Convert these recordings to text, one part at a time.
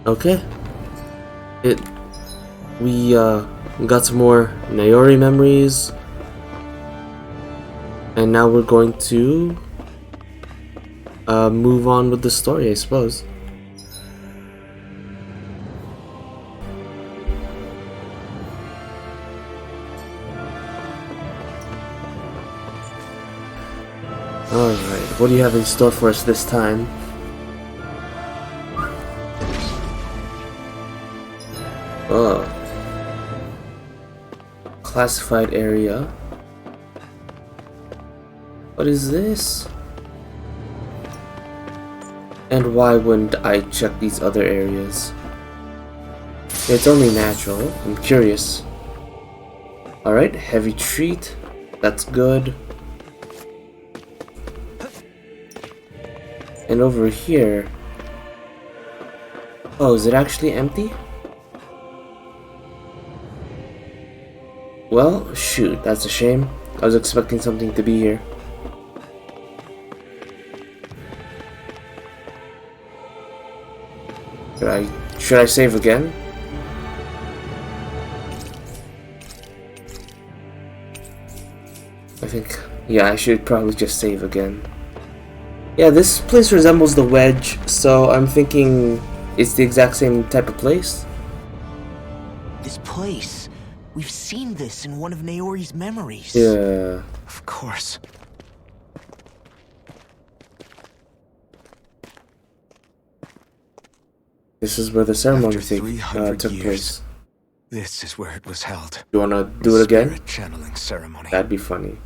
Okay. It we got some more Naori memories, and now we're going to move on with the story, I suppose. Alright, what do you have in store for us this time? Oh. Classified area. What is this? And why wouldn't I check these other areas? It's only natural. I'm curious. Alright, heavy treat. That's good. And over here... Oh, is it actually empty? Well, shoot, that's a shame. I was expecting something to be here. Should I save again? I think, yeah, I should probably just save again. Yeah, this place resembles the Wedge, so I'm thinking it's the exact same type of place. This place. We've seen this in one of Naori's memories. Yeah. Of course. This is where the ceremony After 300 took years, place. this is where it was held. You wanna do it again? Spirit channeling ceremony. That'd be funny.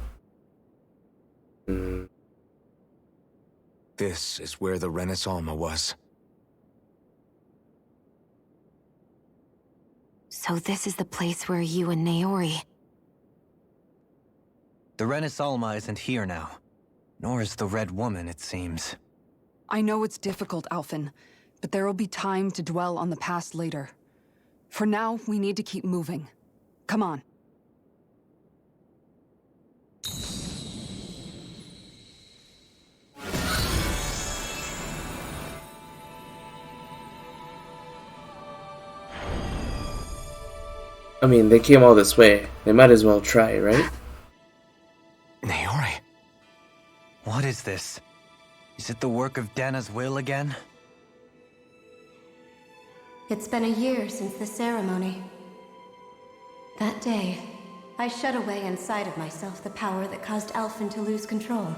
This is where the Renis Alma was. So this is the place where you and Naori... The Renis Alma isn't here now. Nor is the Red Woman, it seems. I know it's difficult, Alphen, but there will be time to dwell on the past later. For now, we need to keep moving. Come on. I mean, they came all this way. They might as well try, right? Naori. What is this? Is it the work of Dana's will again? It's been a year since the ceremony. That day, I shut away inside of myself the power that caused Alphen to lose control.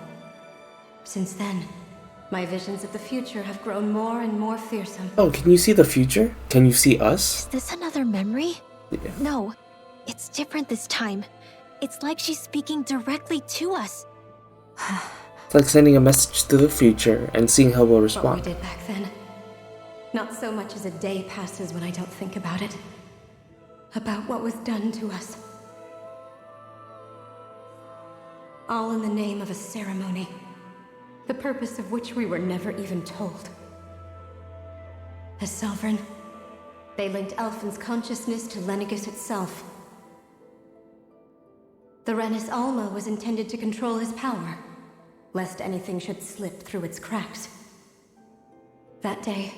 Since then, my visions of the future have grown more and more fearsome. Oh, can you see the future? Can you see us? Is this another memory? Yeah. No, it's different this time. It's like she's speaking directly to us. It's like sending a message to the future and seeing how we'll What we respond. did back then. Not so much as a day passes when I don't think about it. About what was done to us. All in the name of a ceremony. The purpose of which we were never even told. As Sovereign, they linked Alphen's consciousness to Lenegis itself. The Renis Alma was intended to control his power, lest anything should slip through its cracks. That day,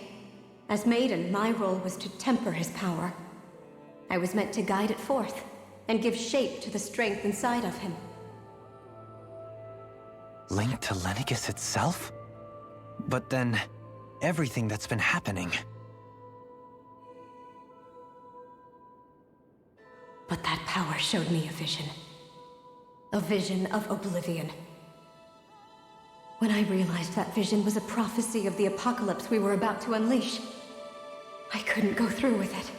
as Maiden, my role was to temper his power. I was meant to guide it forth, and give shape to the strength inside of him. Linked to Lenegis itself? But then, everything that's been happening... But that power showed me a vision. A vision of oblivion. When I realized that vision was a prophecy of the apocalypse we were about to unleash, I couldn't go through with it.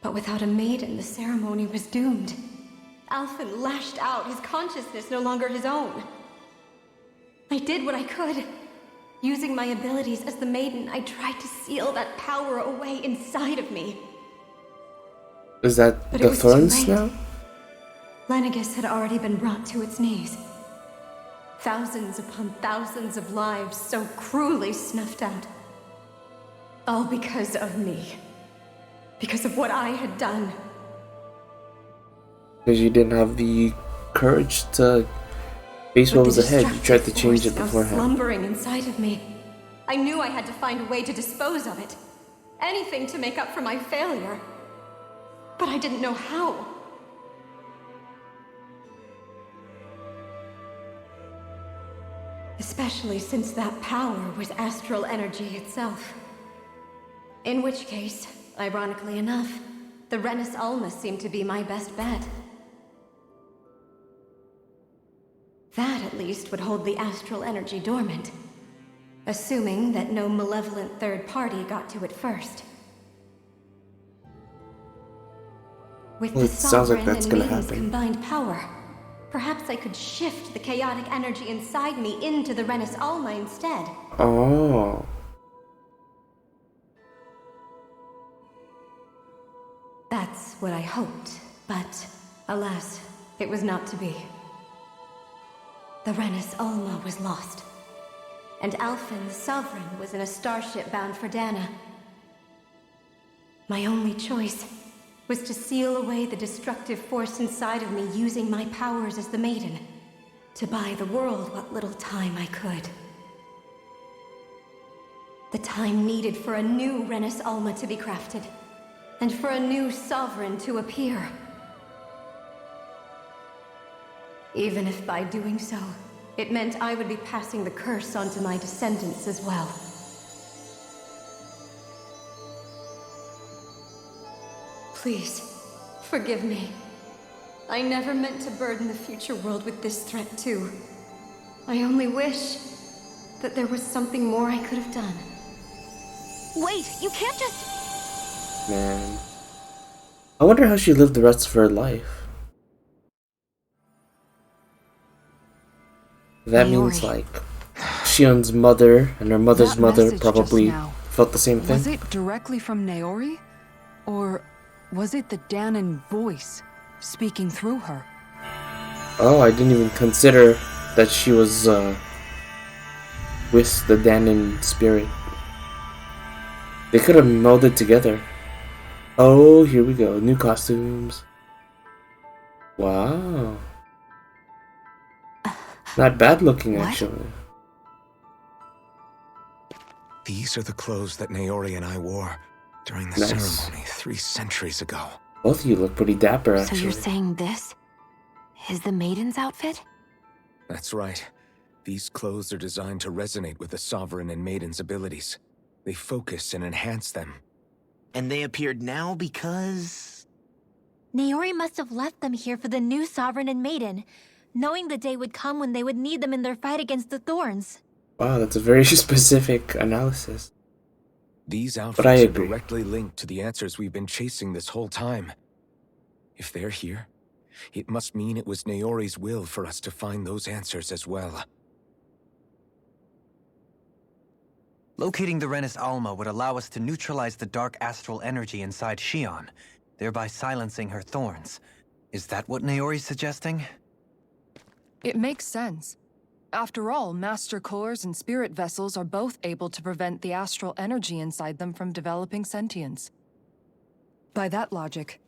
But without a maiden, the ceremony was doomed. Alphen lashed out, his consciousness no longer his own. I did what I could. Using my abilities as the maiden, I tried to seal that power away inside of me. Is that But it the was too thorns late. now? Lenegis had already been brought to its knees. Thousands upon thousands of lives so cruelly snuffed out. All because of me. Because of what I had done. Because you didn't have the courage to face what was ahead. You tried to change it Now beforehand. slumbering inside of me. I knew I had to find a way to dispose of it. Anything to make up for my failure. But I didn't know how. Especially since that power was astral energy itself. In which case, ironically enough, the Renis Alma seemed to be my best bet. That, at least, would hold the astral energy dormant. Assuming that no malevolent third party got to it first. With Well, the it sounds like Sovereign that's and gonna Maiden's happen. combined power, perhaps I could shift the chaotic energy inside me into the Renis Alma instead. Oh. That's what I hoped, but alas, it was not to be. The Renis Alma was lost, and Alphen, the Sovereign, was in a starship bound for Dana. My only choice was to seal away the destructive force inside of me using my powers as the Maiden, to buy the world what little time I could. The time needed for a new Renis Alma to be crafted, and for a new Sovereign to appear. Even if by doing so, it meant I would be passing the curse onto my descendants as well. Please, forgive me. I never meant to burden the future world with this threat too. I only wish that there was something more I could have done. Wait, you can't just... Man. I wonder how she lived the rest of her life. That means Naori. like Shion's mother and her mother's That mother message probably just now, felt the same thing. Was it directly from Naori? Or was it the Danon voice speaking through her? Oh, I didn't even consider that she was with the Danon spirit. They could have melded together. Oh, here we go. New costumes. Wow. Not bad looking, What? actually. These are the clothes that Naori and I wore during the Nice. ceremony 3 centuries ago. Both of you look pretty dapper, So actually. you're saying this is the Maiden's outfit? That's right. These clothes are designed to resonate with the Sovereign and Maiden's abilities. They focus and enhance them. And they appeared now because... Naori must have left them here for the new Sovereign and Maiden, knowing the day would come when they would need them in their fight against the Thorns. Wow, that's a very specific analysis. These I outfits are agree. directly linked to the answers we've been chasing this whole time. If they're here, it must mean it was Naori's will for us to find those answers as well. Locating the Renis Alma would allow us to neutralize the dark astral energy inside Shion, thereby silencing her thorns. Is that what Naori's suggesting? It makes sense. After all, Master Cores and Spirit Vessels are both able to prevent the astral energy inside them from developing sentience. By that logic,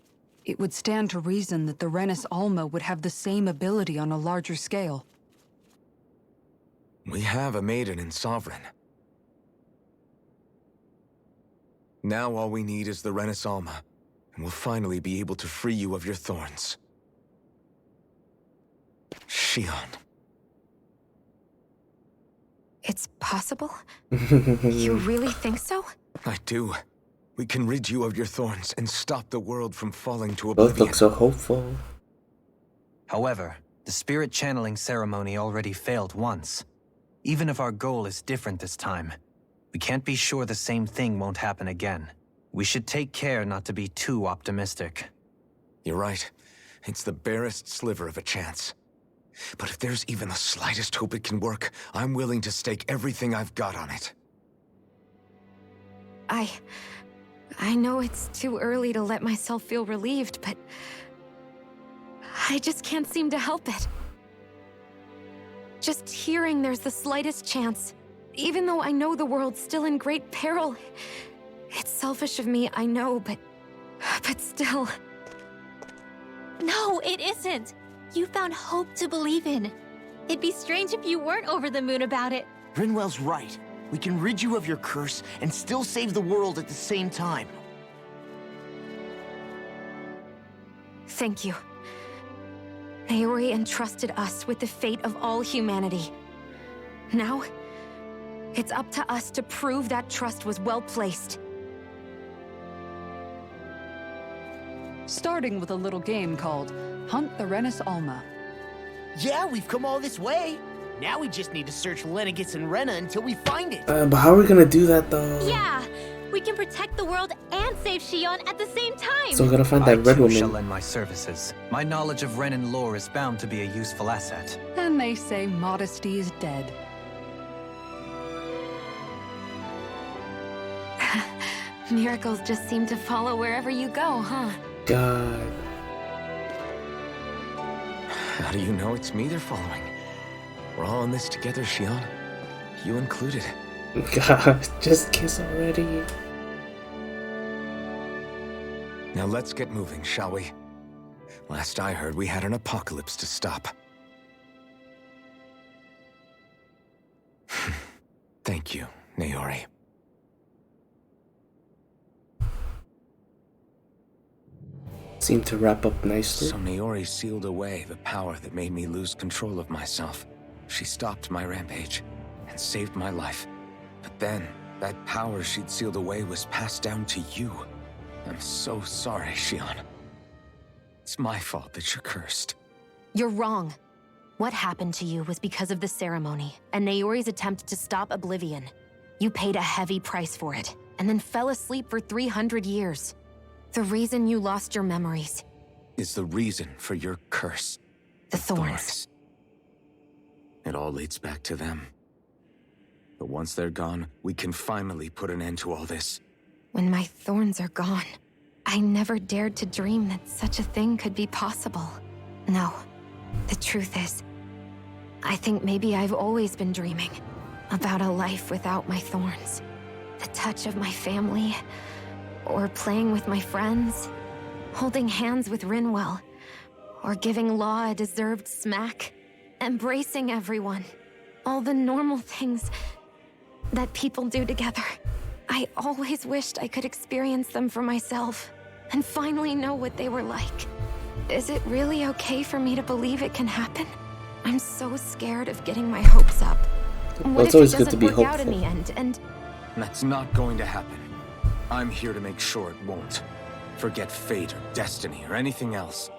it would stand to reason that the Renis Alma would have the same ability on a larger scale. We have a Maiden and Sovereign. Now all we need is the Renis Alma, and we'll finally be able to free you of your thorns. Shion. It's possible? You really think so? I do. We can rid you of your thorns and stop the world from falling to Both oblivion. look so hopeful. However, the spirit channeling ceremony already failed once. Even if our goal is different this time, we can't be sure the same thing won't happen again. We should take care not to be too optimistic. You're right. It's the barest sliver of a chance. But if there's even the slightest hope it can work, I'm willing to stake everything I've got on it. I know it's too early to let myself feel relieved, but I just can't seem to help it. Just hearing there's the slightest chance, even though I know the world's still in great peril. It's selfish of me, I know, but still. No, it isn't. You found hope to believe in. It'd be strange if you weren't over the moon about it. Rinwell's right. We can rid you of your curse and still save the world at the same time. Thank you. Naori entrusted us with the fate of all humanity. Now, it's up to us to prove that trust was well placed. Starting with a little game called Hunt the Renis Alma. Yeah, we've come all this way. Now we just need to search Lenegis and Rena until we find it. But how are we gonna do that though? Yeah, we can protect the world and save Shion at the same time. So we're gonna find I that red too woman. shall lend my services. My knowledge of Renan lore is bound to be a useful asset. And they say modesty is dead. Miracles just seem to follow wherever you go, huh? God. How do you know it's me they're following? We're all in this together, Shion. You included. God, just kiss already. Now let's get moving, shall we? Last I heard, we had an apocalypse to stop. Thank you, Naori. Seemed to wrap up nicely. So Naori sealed away the power that made me lose control of myself. She stopped my rampage and saved my life. But then, that power she'd sealed away was passed down to you. I'm so sorry, Shion. It's my fault that you're cursed. You're wrong. What happened to you was because of the ceremony and Naori's attempt to stop Oblivion. You paid a heavy price for it, and then fell asleep for 300 years. The reason you lost your memories. Is the reason for your curse. The thorns. It all leads back to them. But once they're gone, we can finally put an end to all this. When my thorns are gone, I never dared to dream that such a thing could be possible. No, the truth is, I think maybe I've always been dreaming about a life without my thorns. The touch of my family, or playing with my friends, holding hands with Rinwell, or giving Law a deserved smack, embracing everyone. All the normal things that people do together. I always wished I could experience them for myself and finally know what they were like. Is it really okay for me to believe it can happen? I'm so scared of getting my hopes up. What it's if it always good doesn't to be work out in hopeful. the end? And That's not going to happen. I'm here to make sure it won't. Forget fate or destiny or anything else.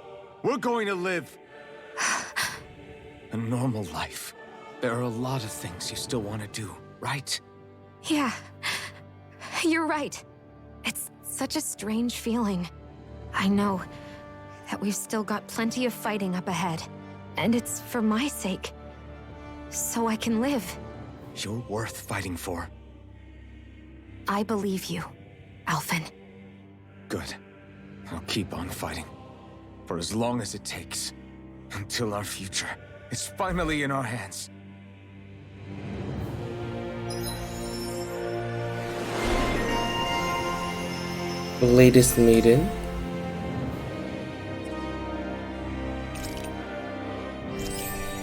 We're going to live a normal life. There are a lot of things you still want to do, right? yeah, you're right. It's such a strange feeling. I know that we've still got plenty of fighting up ahead, and it's for my sake, so I can live. You're worth fighting for. I believe you, Alphen. Good. I'll keep on fighting. For as long as it takes. Until our future is finally in our hands. The latest maiden.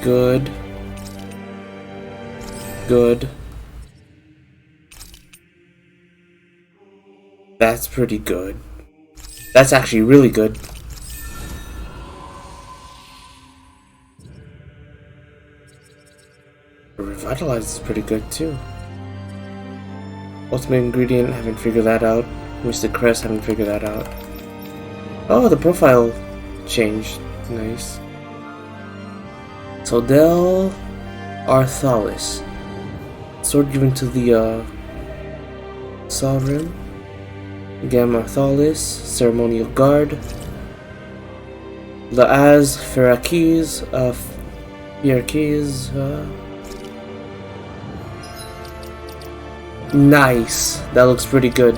Good. Good. That's pretty good. That's actually really good. Revitalize is pretty good too. Ultimate ingredient, haven't figured that out. Mr. Crest, haven't figured that out. Oh, the profile changed. Nice. Sodel Arthalis. Sword given to the Sovereign. Gamma Arthalis, Ceremonial Guard. Laaz Ferrakiz, Fierkiz, nice. That looks pretty good.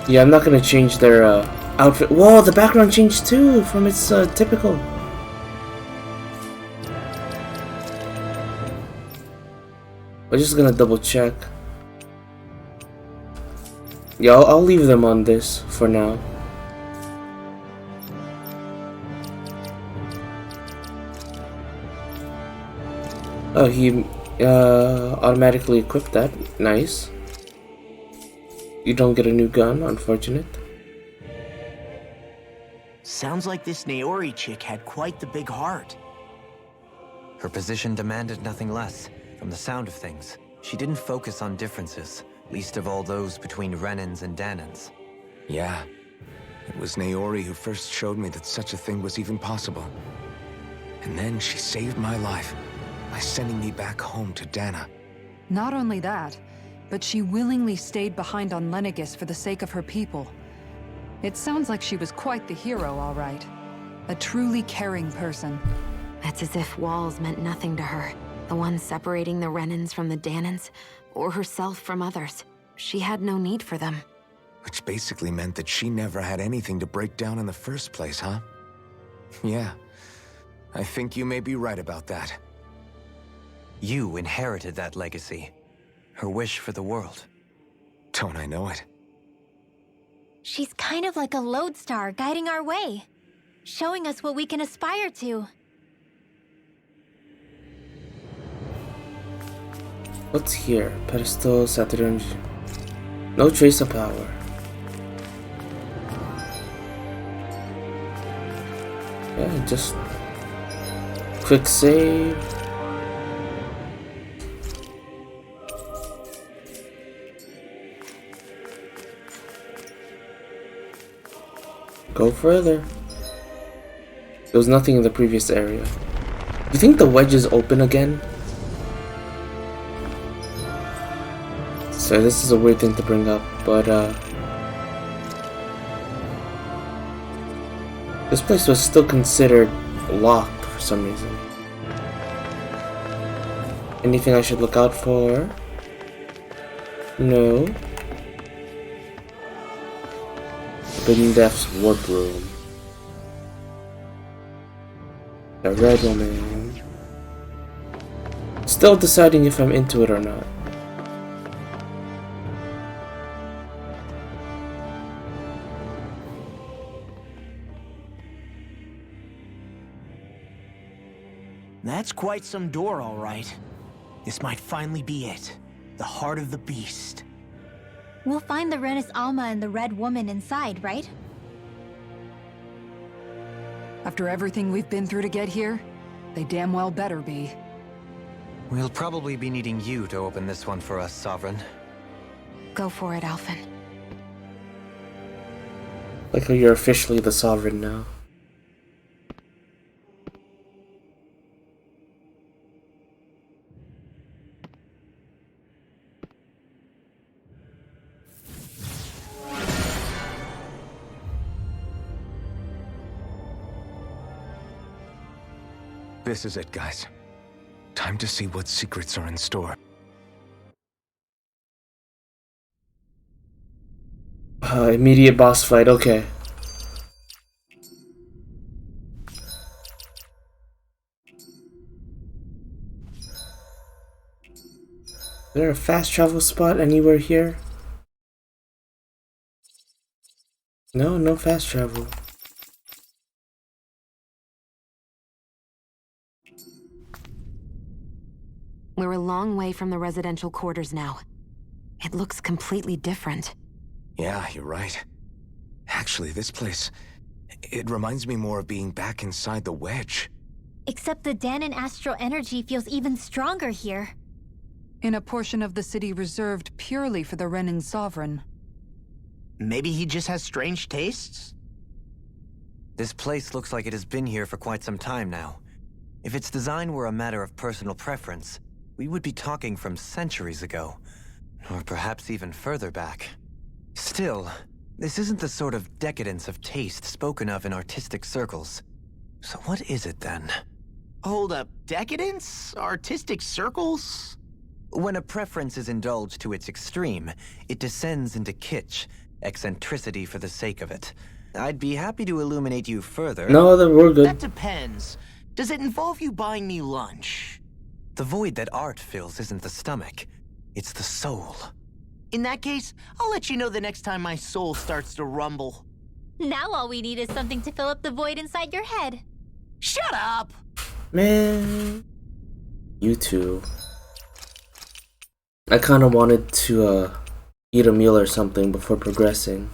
Yeah, I'm not gonna change their outfit. Whoa, the background changed too from its typical. We're just gonna double check. Yeah, I'll leave them on this for now. Oh, Automatically equip that. Nice. You don't get a new gun, unfortunate. Sounds like this Naori chick had quite the big heart. Her position demanded nothing less. From the sound of things, she didn't focus on differences, least of all those between Renans and Danans. Yeah. It was Naori who first showed me that such a thing was even possible. And then she saved my life by sending me back home to Dana. Not only that, but she willingly stayed behind on Lenegis for the sake of her people. It sounds like she was quite the hero, all right. A truly caring person. It's as if walls meant nothing to her. The ones separating the Renans from the Danans, or herself from others. She had no need for them. Which basically meant that she never had anything to break down in the first place, huh? Yeah. I think you may be right about that. You inherited that legacy. Her wish for the world. Don't I know it? She's kind of like a lodestar guiding our way, showing us what we can aspire to. What's here? Pedestal, Saturn. No trace of power. Yeah, just quick save. Go further. There was nothing in the previous area. You think the wedge is open again? So this is a weird thing to bring up, but this place was still considered locked for some reason. Anything I should look out for? No. Forbidden Death's Warp Room. The red woman. Still deciding if I'm into it or not. That's quite some door, all right. This might finally be it. The heart of the beast. We'll find the Renis Alma and the Red Woman inside, right? After everything we've been through to get here, they damn well better be. We'll probably be needing you to open this one for us, Sovereign. Go for it, Alphen. Like how you're officially the Sovereign now. This is it, guys. Time to see what secrets are in store. Immediate boss fight, okay. Is there a fast travel spot anywhere here? No, no fast travel. We're a long way from the residential quarters now. It looks completely different. Yeah, you're right. Actually, this place... it reminds me more of being back inside the wedge. Except the Danan astral energy feels even stronger here. In a portion of the city reserved purely for the Renin Sovereign. Maybe he just has strange tastes? This place looks like it has been here for quite some time now. If its design were a matter of personal preference, we would be talking from centuries ago. Or perhaps even further back. Still, this isn't the sort of decadence of taste spoken of in artistic circles. So what is it then? Hold up, decadence? Artistic circles? When a preference is indulged to its extreme, it descends into kitsch, eccentricity for the sake of it. I'd be happy to illuminate you further. No, then we're good. That depends. Does it involve you buying me lunch? The void that art fills isn't the stomach, it's the soul. In that case, I'll let you know the next time my soul starts to rumble. Now all we need is something to fill up the void inside your head. Shut up! Man. You two. I kind of wanted to eat a meal or something before progressing.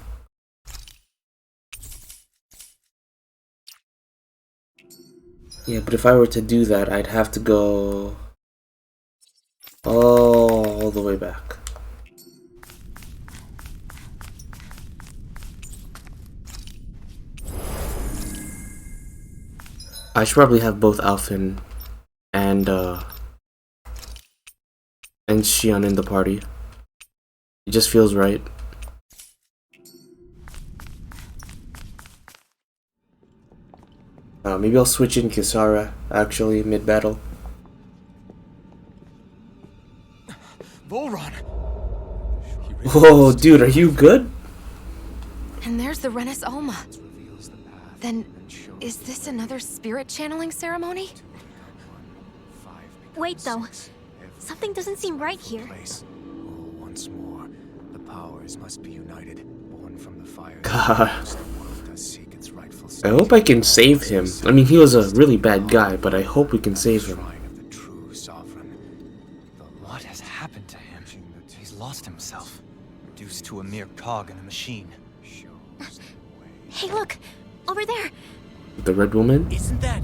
Yeah, but if I were to do that, I'd have to go all the way back. I should probably have both Alphen and Xion in the party. It just feels right. Maybe I'll switch in Kisara, actually, mid-battle. Volron! Whoa, dude, are you good? And there's the Renis Alma. Then, is this another spirit channeling ceremony? Wait, though. Something doesn't seem right here. Once more, the powers must be united, born from the fire. God. I hope I can save him. I mean, he was a really bad guy, but I hope we can save him. What has happened to him? He's lost himself, reduced to a mere cog in a machine. Hey, look! Over there! The red woman? Isn't that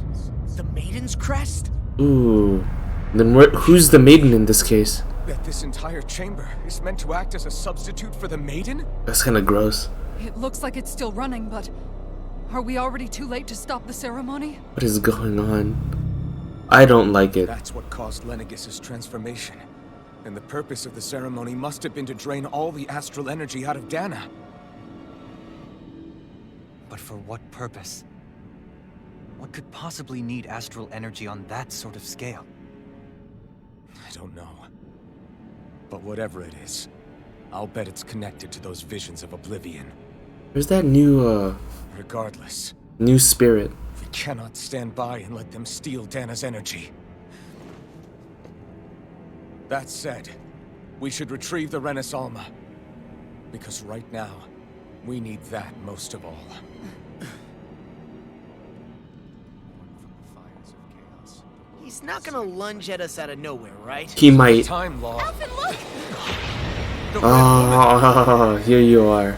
the Maiden's crest? Ooh. Then who's the maiden in this case? That this entire chamber is meant to act as a substitute for the Maiden? That's kind of gross. It looks like it's still running, but are we already too late to stop the ceremony? What is going on? I don't like it. That's what caused Lenegis' transformation. And the purpose of the ceremony must have been to drain all the astral energy out of Dana. But for what purpose? What could possibly need astral energy on that sort of scale? I don't know. But whatever it is, I'll bet it's connected to those visions of oblivion. Where's that new, Regardless, new spirit? we cannot stand by and let them steal Dana's energy. That said, we should retrieve the Renis Alma. Because right now, we need that most of all. He's not gonna lunge at us out of nowhere, right? He might. Time law. Oh, here you are.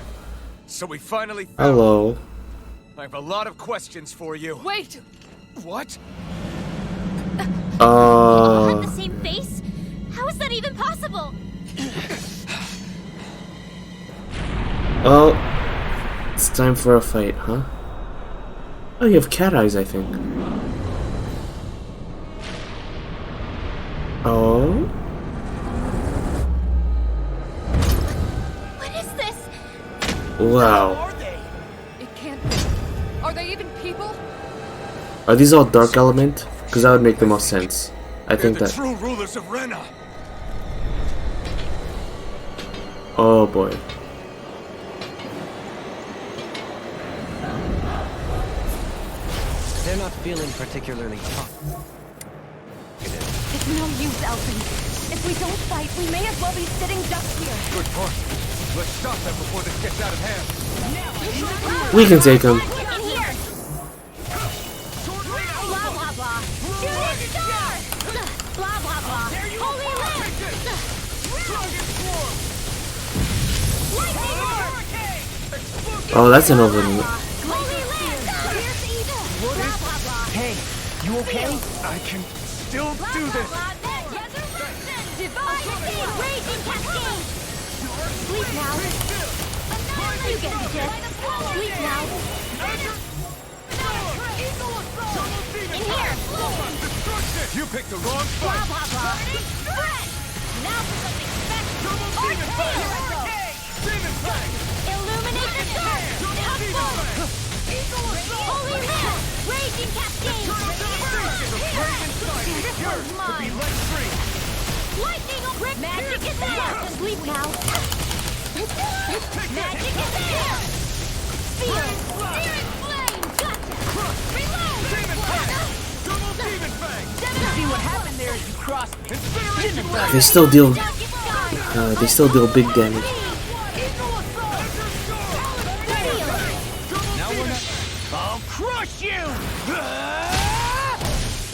So we finally found. Hello. I have a lot of questions for you. Wait! What? All have the same face? How is that even possible? Well, it's time for a fight, huh? Oh, you have cat eyes, I think. Oh? What is this? Wow. Are they? It can't be. Are they even people? Are these all dark element? Because that would make the most sense. I think They're the that. true rulers of Rena. Oh boy. They're not feeling particularly tough. It's no use, Elfin. If we don't fight, we may as well be sitting ducks here. Good point. Let's stop them before this gets out of hand. We can take him. In here! Blah, blah, blah. Shooting star! Blah, blah, blah. Holy lamp! Lightning orb! Oh, that's an overload. Holy lamp! Here's evil! Blah, blah, blah. Hey, you okay? I can still Blah, do blah, this. blah. Resurrection! Divine Cascade! Raging Cascade! Sleep now. You get the gist. Sleep now. In here! You picked the wrong Blah, fight. blah, blah. Fred! Now for something special. Illuminate the dark! Upward! Holy lamp! Raging Cascade! Lightning! Magic is there! Sleep now! Magic is there! Feel! Spirit flame! Gotcha! Reload! See what happened there as you crossed me. They still deal. They still deal big damage. I'll crush you!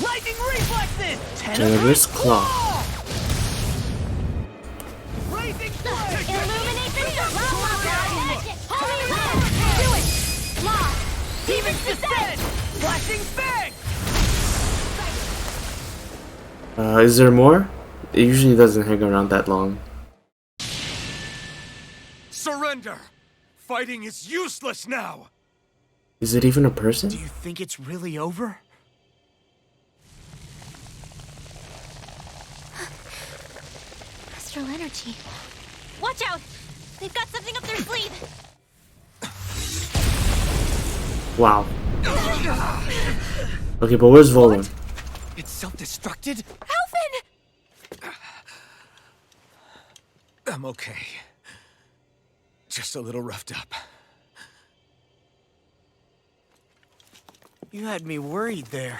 Lightning reflexes! Generous claw. descent! Flashing bang! Is there more? It usually doesn't hang around that long. Surrender! Fighting is useless now! Is it even a person? Do you think it's really over? Astral energy. Watch out! They've got something up their sleeve! Wow. Okay, but where's Volan? It's self-destructed? Alvin! I'm okay. Just a little roughed up. You had me worried there.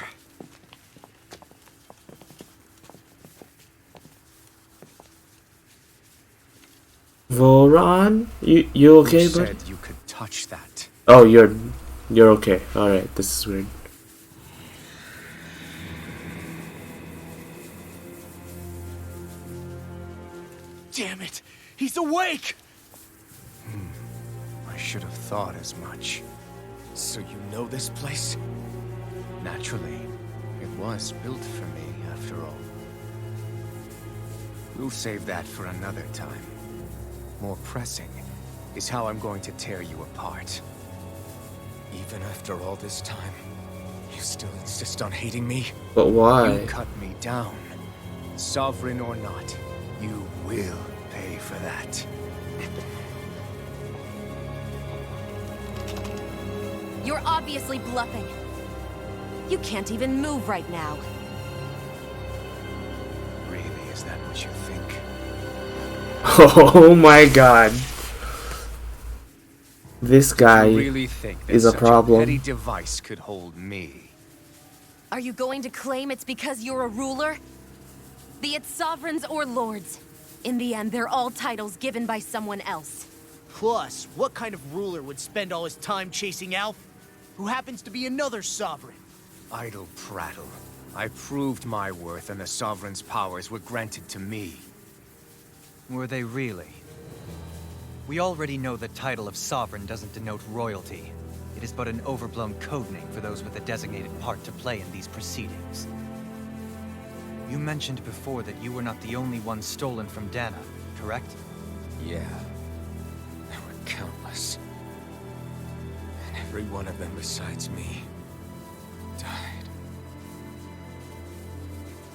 Volan? You okay, Who bud? said you could touch that? Oh, you're okay. Alright, this is weird. Damn it! He's awake! I should have thought as much. So you know this place? Naturally. It was built for me, after all. We'll save that for another time. More pressing is how I'm going to tear you apart. Even after all this time, you still insist on hating me? But why? You cut me down. Sovereign or not, you will pay for that. You're obviously bluffing. You can't even move right now. Really, is that what you think? Oh my god. This guy You really think that is a such problem. petty device could hold me? Are you going to claim it's because you're a ruler? Be it sovereigns or lords. In the end, they're all titles given by someone else. Plus, what kind of ruler would spend all his time chasing Alf, who happens to be another sovereign? Idle prattle. I proved my worth and the Sovereign's powers were granted to me. Were they really? We already know the title of Sovereign doesn't denote royalty. It is but an overblown codename for those with a designated part to play in these proceedings. You mentioned before that you were not the only one stolen from Dana, correct? Yeah. There were countless. And every one of them besides me died.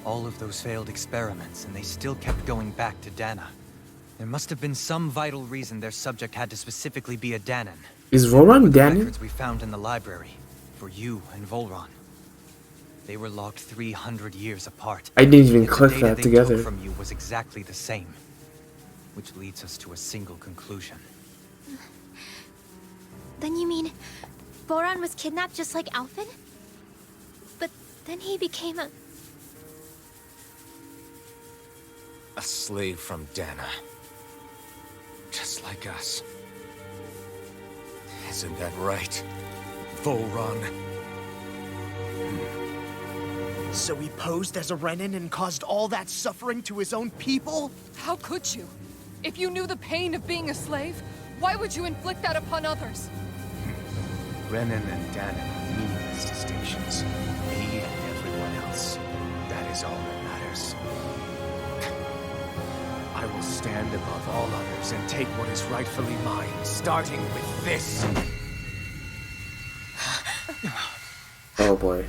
All of those failed experiments, and they still kept going back to Dana. There must have been some vital reason their subject had to specifically be a Danan. Is Volan With the Danan? records we found in the library, for you and Volron. They were logged 300 years apart. I didn't even Yet the click data that they together. took from you was exactly the same. Which leads us to a single conclusion. Then you mean Boron was kidnapped just like Alvin? But then he became a... A slave from Dana. Just like us. Isn't that right, Volron? So he posed as a Renin and caused all that suffering to his own people? How could you? If you knew the pain of being a slave, why would you inflict that upon others? Renin and Danan are meaningless distinctions. Me and everyone else. That is all that matters. I will stand above all others and take what is rightfully mine, starting with this. Oh boy.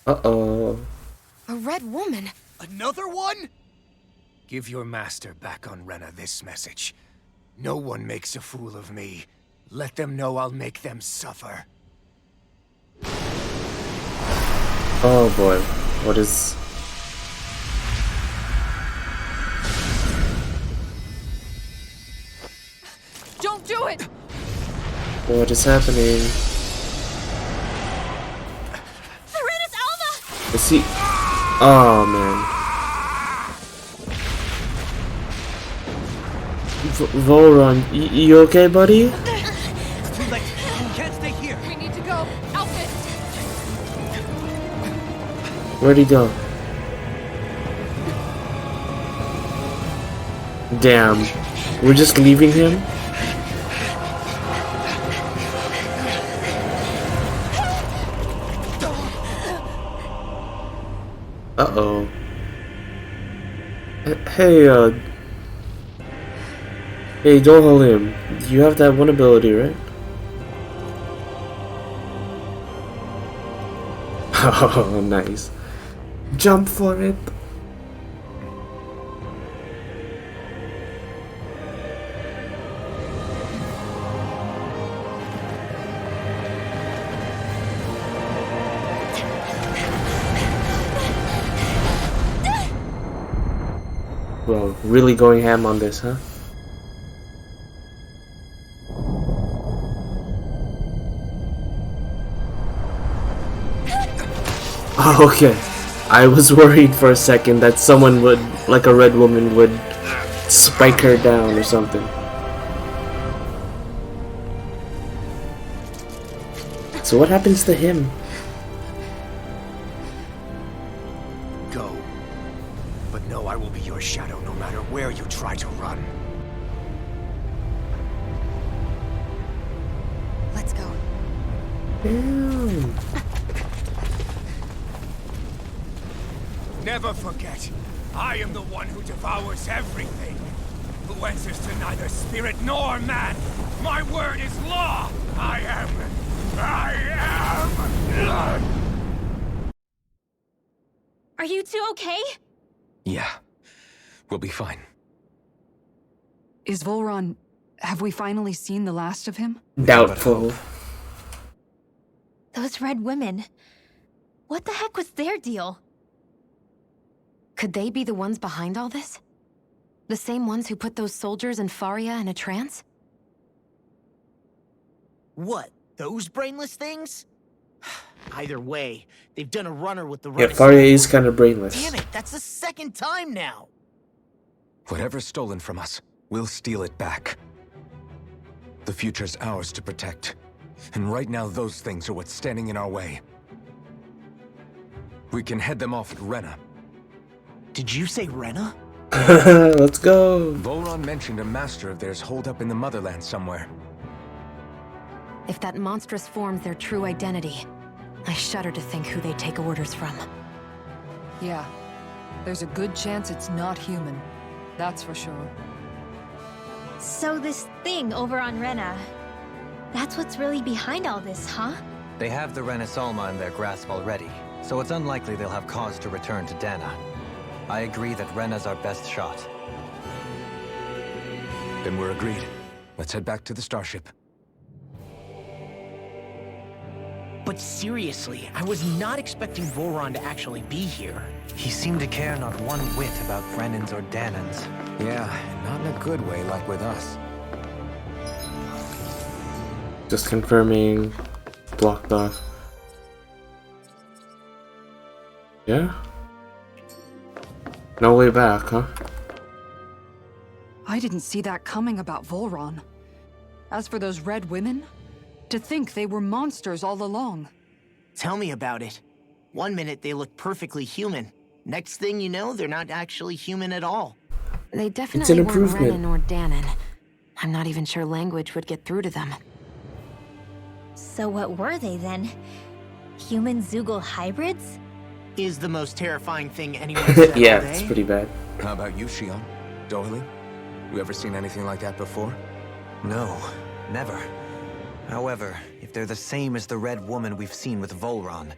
Uh-oh. A red woman. Another one? Give your master back on Rena this message. No one makes a fool of me. Let them know I'll make them suffer. Oh boy. What is... Don't do it! What is happening? Serenus Alva! Is he... Oh man. Volron, you okay, buddy? Too late. You can't stay here. We need to go. Outfit! Where'd he go? Damn. We're just leaving him? Uh-oh. Hey, hey, don't hold him. You have that one ability, right? Oh, nice. Jump for it. Well, really going ham on this, huh? Oh, okay. I was worried for a second that someone would, like a red woman, would spike her down or something. So what happens to him? Go. But no, I will be your shadow no matter where you try to run. Let's go. Damn. Never forget, I am the one who devours everything, who answers to neither spirit nor man. My word is law. I am. Are you two okay? Yeah, we'll be fine. Is Volron... have we finally seen the last of him? Doubtful. Those red women. What the heck was their deal? Could they be the ones behind all this? The same ones who put those soldiers and Faria in a trance? What? Those brainless things? Either way, they've done a runner with the Yeah, running. Faria is kind of brainless. Damn it, that's the second time now. Whatever's stolen from us, we'll steal it back. The future's ours to protect. And right now, those things are what's standing in our way. We can head them off at Rena. Did you say Rena? Let's go. Volron mentioned a master of theirs holed up in the motherland somewhere. If that monstrous form's their true identity, I shudder to think who they take orders from. Yeah. There's a good chance it's not human. That's for sure. So this thing over on Rena, that's what's really behind all this, huh? They have the Renaissalma in their grasp already, so it's unlikely they'll have cause to return to Dana. I agree that Rena's our best shot. Then we're agreed. Let's head back to the starship. But seriously, I was not expecting Volron to actually be here. He seemed to care not one whit about Brennan's or Danan's. Yeah, not in a good way like with us. Just confirming. Blocked off. Yeah? No way back, huh? I didn't see that coming about Volron. As for those red women, to think they were monsters all along. Tell me about it. One minute they look perfectly human. Next thing you know, they're not actually human at all. They definitely weren't improvement. Renan or Danan. I'm not even sure language would get through to them. So what were they then? Human Zoogle hybrids? Is the most terrifying thing anyone's said Yeah, all day. it's pretty bad. How about you, Shion? Doily? You ever seen anything like that before? No, never. However, if they're the same as the Red Woman we've seen with Volron,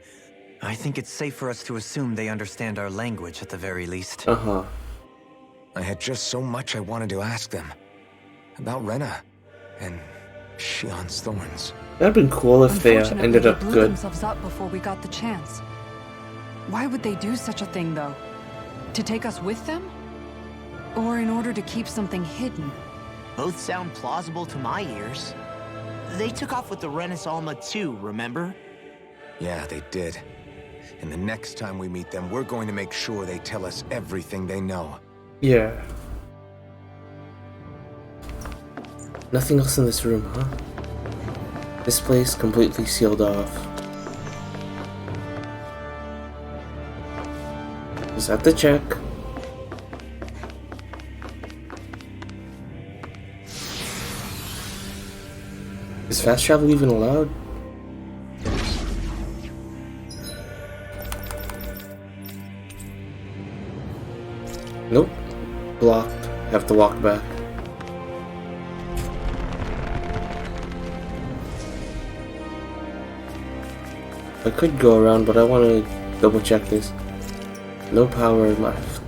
I think it's safe for us to assume they understand our language at the very least. Uh-huh. I had just so much I wanted to ask them. About Rena and Shion's thorns. That'd been cool if they Unfortunately, ended they up blew good. themselves up before we got the chance. Why would they do such a thing, though? To take us with them? Or in order to keep something hidden? Both sound plausible to my ears. They took off with the Renaissalma too, remember? Yeah, they did. And the next time we meet them, we're going to make sure they tell us everything they know. Yeah. Nothing else in this room, huh? This place completely sealed off. Just have to check. Is fast travel even allowed? blocked. Have to walk back. I could go around, but I want to double check this. No power left.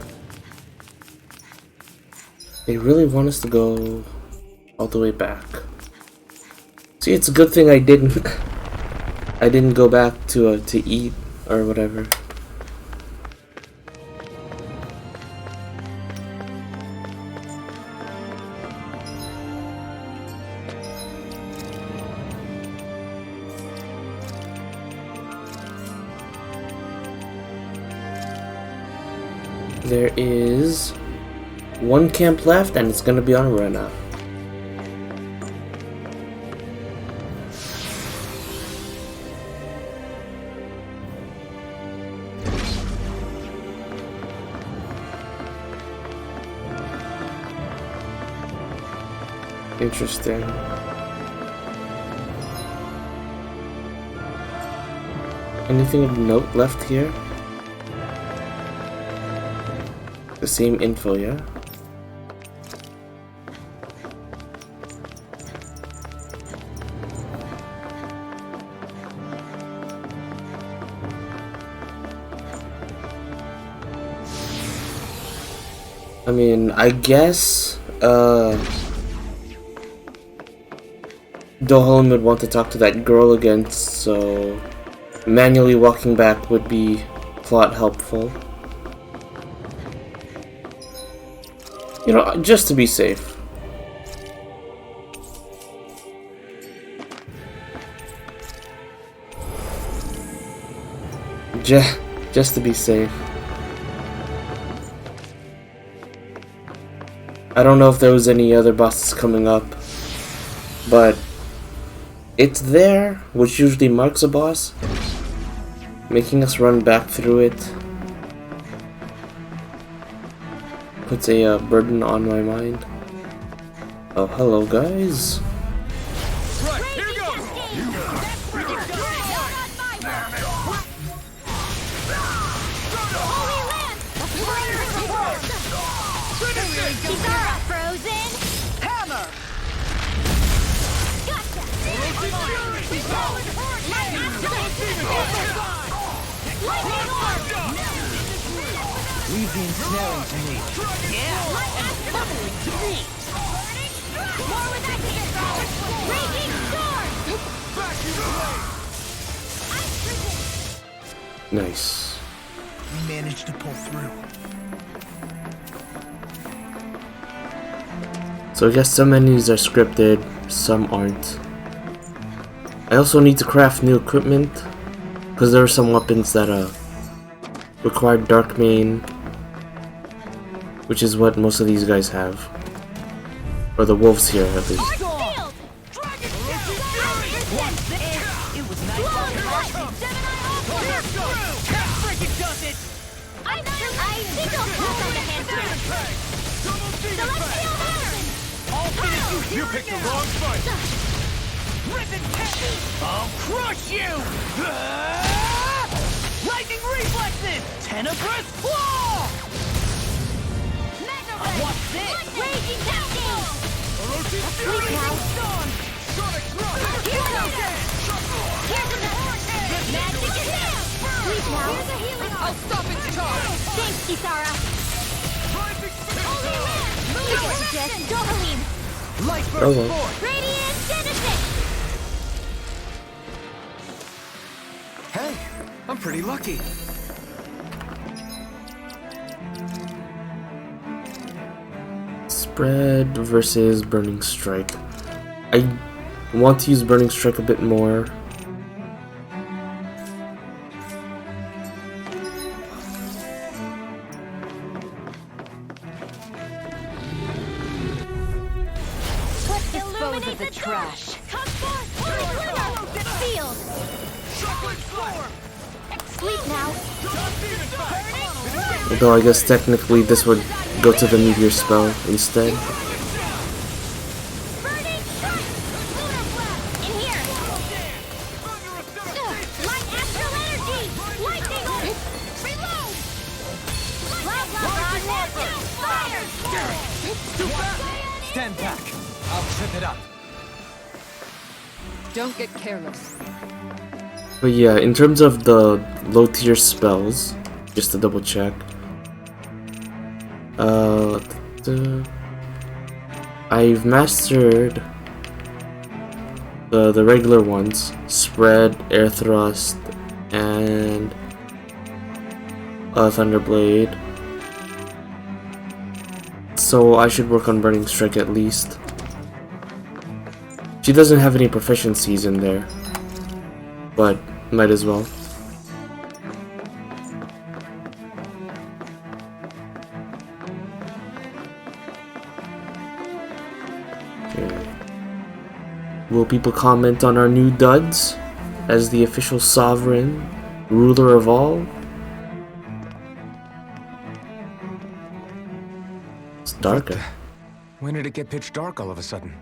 They really want us to go all the way back. See, it's a good thing I didn't. I didn't go back to eat or whatever. There is one camp left, and it's gonna be on a run out. Interesting. Anything of note left here? The same info, yeah? I mean, I guess, Dolan would want to talk to that girl again, so manually walking back would be plot helpful. You know, just to be safe. Just to be safe. I don't know if there was any other bosses coming up, but it's there, which usually marks a boss, making us run back through it. Puts a burden on my mind. Oh, hello guys. Right, here we go! Kisara, frozen! Hammer! Gotcha! Leave the ensnaring to me. More with activate! Raging storm! Nice. We managed to pull through. So I guess some enemies are scripted, some aren't. I also need to craft new equipment, because there are some weapons that require Dark Main, which is what most of these guys have. Or the wolves here, at least. It was nice. I think I'll pass on the hand grenade. Celestial hammer! I'll finish you here. You picked the wrong fight. Ribbon heavy! I'll crush you! Lightning reflexes! Tenebrous claw! Mega What's this? Raging cascade! Asleep now. Sonic thrust! Here's another! Magic attack! Sleep now! Here's a healing I'll stop its charge! Thanks, Kisara! Holy land! Suggest Dohalim! Light Oh, burst well. forth! Radiant Genesis! Hey, I'm pretty lucky. Spread versus Burning Strike. I want to use Burning Strike a bit more. Let's Dispose of the trash. Come forth! Field! Sleep now! Although I guess technically this would go to the Meteor spell instead. Burning strike! Lunar blast! In here! Light astral energy! Lightning! Reload! Fire! Stand back. I'll trip it up. Don't get careless. But yeah, in terms of the low tier spells, just to double check. I've mastered the regular ones: spread, air thrust, and Thunderblade. So I should work on Burning Strike at least. She doesn't have any proficiencies in there, but might as well. Okay. Will people comment on our new duds as the official sovereign, ruler of all? It's darker. When did it get pitch dark all of a sudden?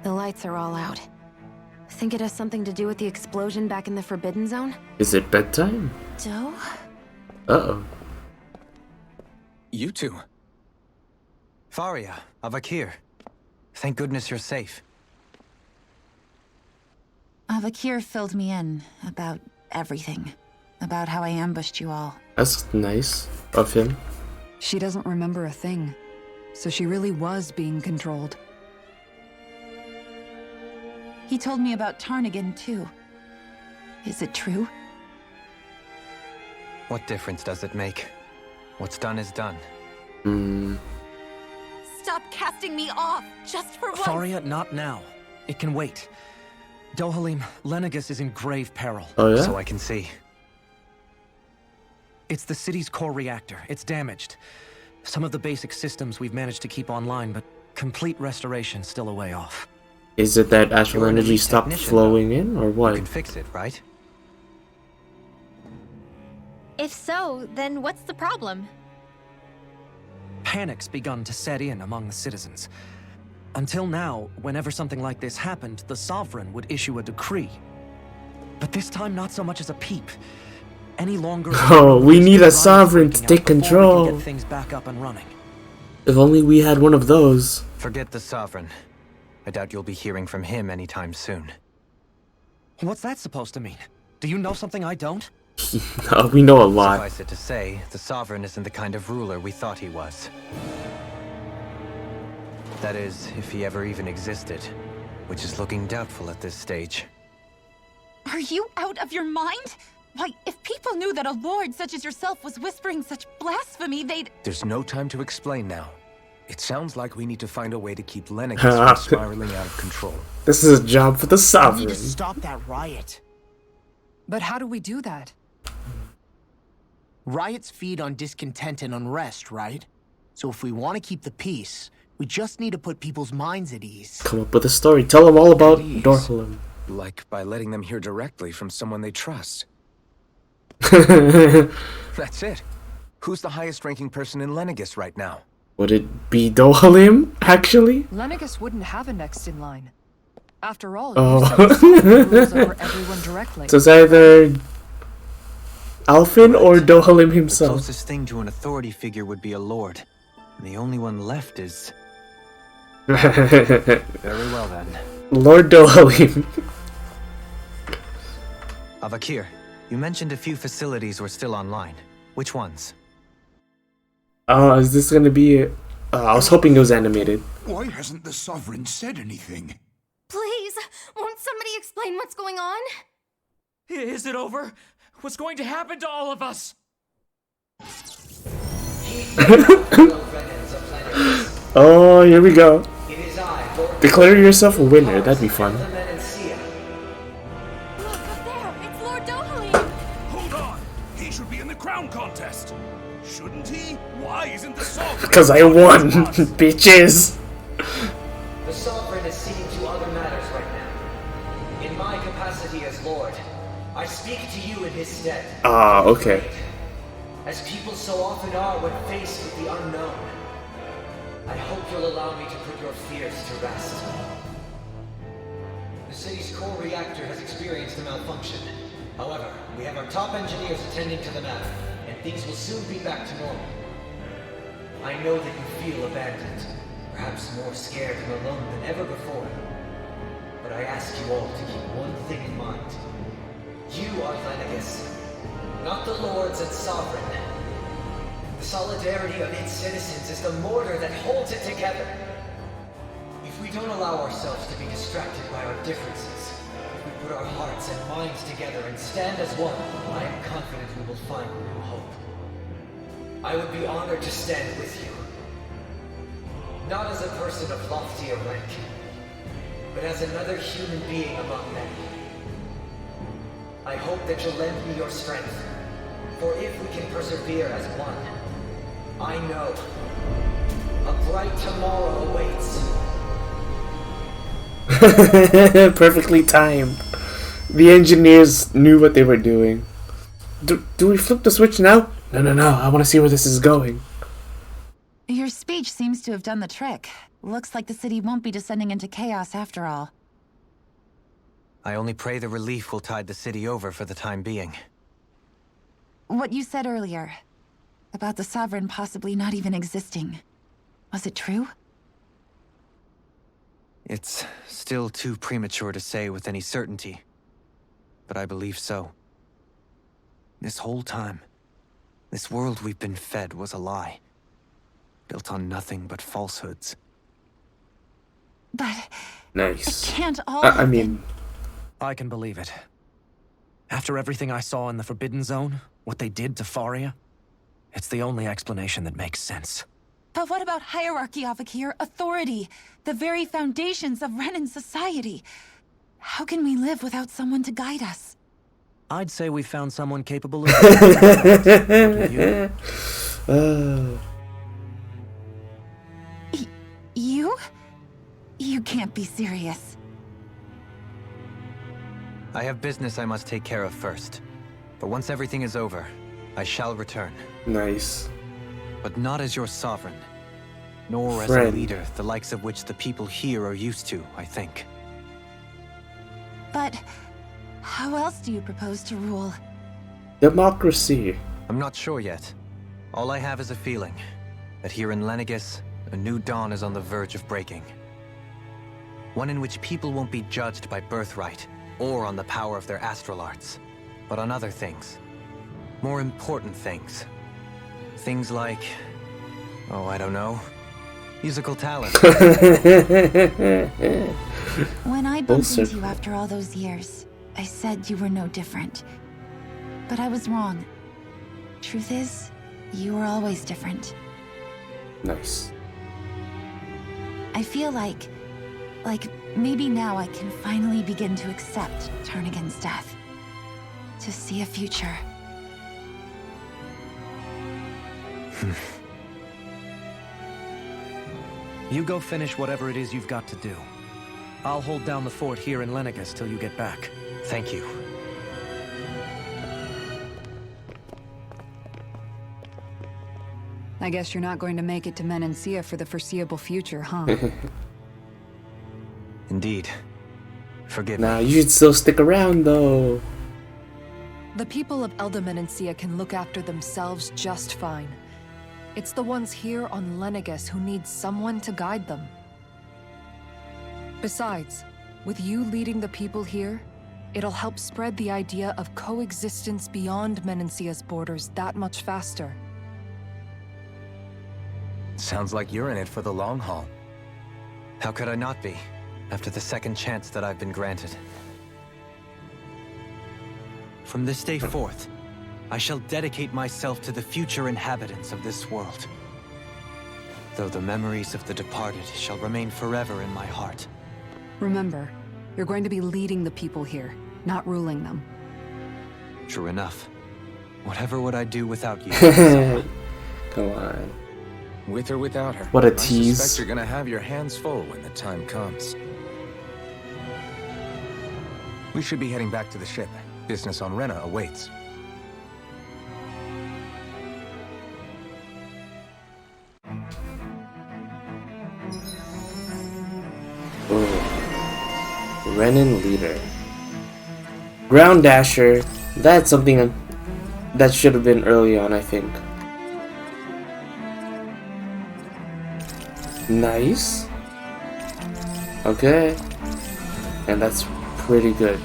The lights are all out. Think it has something to do with the explosion back in the Forbidden Zone? Is it bedtime? Doe? Uh-oh. You two. Faria, Avakir. Thank goodness you're safe. Avakir filled me in about everything. About how I ambushed you all. That's nice of him. She doesn't remember a thing, so she really was being controlled. He told me about Tarnigan, too. Is it true? What difference does it make? What's done is done. Stop casting me off, just for once! Faria, not now. It can wait. Dohalim, Lenegus is in grave peril. Oh yeah? So I can see. It's the city's core reactor. It's damaged. Some of the basic systems we've managed to keep online, but complete restoration's still a way off. Is it that astral You're an energy elite stopped technician, flowing in, or You what? can fix it, right? If so, then what's the problem? Panic's begun to set in among the citizens. Until now, whenever something like this happened, the Sovereign would issue a decree. But this time, not so much as a peep. Any longer... Oh, we need a sovereign to breaking take out before we can control. get things back up and running. If only we had one of those. Forget the Sovereign. I doubt you'll be hearing from him anytime soon. What's that supposed to mean? Do you know something I don't? We know a lot. Suffice it to say, the Sovereign isn't the kind of ruler we thought he was. That is, if he ever even existed, which is looking doubtful at this stage. Are you out of your mind? Why, if people knew that a lord such as yourself was whispering such blasphemy, they'd... There's no time to explain now. It sounds like we need to find a way to keep Lenegus from spiraling out of control. This is a job for the We need sovereign. to stop that riot. But how do we do that? Riots feed on discontent and unrest, right? So if we want to keep the peace, we just need to put people's minds at ease. Come up with a story. Tell them all about Please. Dorhalim. Like by letting them hear directly from someone they trust. That's it. Who's the highest ranking person in Lenegus right now? Would it be Dohalim, actually? Lenegus wouldn't have a next in line. After all, Oh. you said rules over everyone directly. So it's either Alfin or Dohalim The himself. closest thing to an authority figure would be a lord. And the only one left is... Lord Very well then. Dohalim. Avakir, you mentioned a few facilities were still online. Which ones? Is this gonna be... I was hoping it was animated. Why hasn't the Sovereign said anything? Please, won't somebody explain what's going on? Is it over? What's going to happen to all of us? Oh, here we go. Declare yourself a winner. That'd be fun. Look up there, it's Lord Dohalim! Hold on! He should be in the crown contest! Shouldn't he? Why isn't the Sovereign? Because I won, bitches. The Sovereign is seeing to other matters right now. In my capacity as Lord, I speak to you in his stead. Ah, okay. As people so often are when faced with the unknown. I hope you'll allow me to put your fears to rest. The city's core reactor has experienced a malfunction. However, we have our top engineers attending to the matter, and things will soon be back to normal. I know that you feel abandoned, perhaps more scared and alone than ever before. But I ask you all to keep one thing in mind. You are Lenegus, not the lords and sovereign. The solidarity of its citizens is the mortar that holds it together. If we don't allow ourselves to be distracted by our differences, if we put our hearts and minds together and stand as one, I am confident we will find new hope. I would be honored to stand with you. Not as a person of loftier rank, but as another human being among men. I hope that you'll lend me your strength, for if we can persevere as one, I know a bright tomorrow awaits. Perfectly timed. The engineers knew what they were doing. Do we flip the switch now? No. I want to see where this is going. Your speech seems to have done the trick. Looks like the city won't be descending into chaos after all. I only pray the relief will tide the city over for the time being. What you said earlier, about the Sovereign possibly not even existing, was it true? It's still too premature to say with any certainty, but I believe so. This whole time, this world we've been fed was a lie, built on nothing but falsehoods. But nice. It can't all I mean, I can believe it. After everything I saw in the Forbidden Zone, what they did to Faria, it's the only explanation that makes sense. But what about hierarchy, Avakir? Authority? The very foundations of Renan society? How can we live without someone to guide us? I'd say we found someone capable of wouldn't you? You? You can't be serious. I have business I must take care of first. But once everything is over, I shall return. Nice. But not as your sovereign, nor as Friend. a leader, the likes of which the people here are used to, I think. But how else do you propose to rule? Democracy. I'm not sure yet. All I have is a feeling that here in Lenegus, a new dawn is on the verge of breaking. One in which people won't be judged by birthright or on the power of their astral arts, but on other things. More important things. Things like, oh, I don't know, musical talent. When I bumped into you after all those years, I said you were no different. But I was wrong. Truth is, you were always different. Nice. I feel like maybe now I can finally begin to accept Turnigan's death. To see a future. You go finish whatever it is you've got to do. I'll hold down the fort here in Lenegus till you get back. Thank you. I guess you're not going to make it to Menancia for the foreseeable future, huh? Indeed. Forgive me. Nah, you should still stick around, though. The people of Elda Menancia can look after themselves just fine. It's the ones here on Lenegus who need someone to guide them. Besides, with you leading the people here, it'll help spread the idea of coexistence beyond Menancia's borders that much faster. Sounds like you're in it for the long haul. How could I not be, after the second chance that I've been granted? From this day forth, I shall dedicate myself to the future inhabitants of this world. Though the memories of the departed shall remain forever in my heart. Remember, you're going to be leading the people here, not ruling them. True enough. Whatever would I do without you? Come on. With or without her. What a I tease. suspect you're gonna have your hands full when the time comes. We should be heading back to the ship. Business on Rena awaits. Ooh. Renan leader. Ground Dasher. That's something that should have been early on, I think. Nice. Okay. And that's pretty good.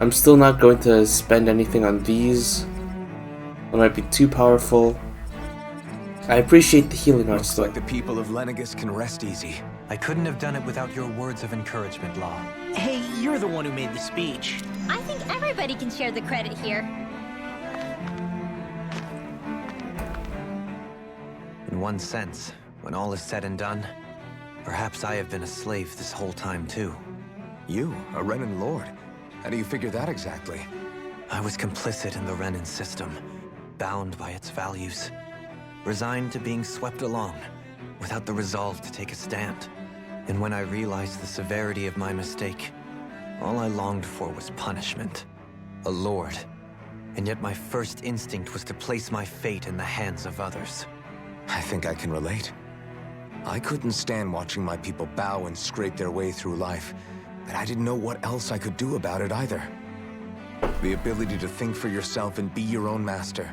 I'm still not going to spend anything on these. They might be too powerful. I appreciate the healing arts. Looks like the people of Lenegus can rest easy. I couldn't have done it without your words of encouragement, Law. Hey, you're the one who made the speech. I think everybody can share the credit here. In one sense, when all is said and done, perhaps I have been a slave this whole time too. You, a Renan Lord? How do you figure that exactly? I was complicit in the Renan system, bound by its values, resigned to being swept along, without the resolve to take a stand. And when I realized the severity of my mistake, all I longed for was punishment. A lord. And yet my first instinct was to place my fate in the hands of others. I think I can relate. I couldn't stand watching my people bow and scrape their way through life, but I didn't know what else I could do about it either. The ability to think for yourself and be your own master.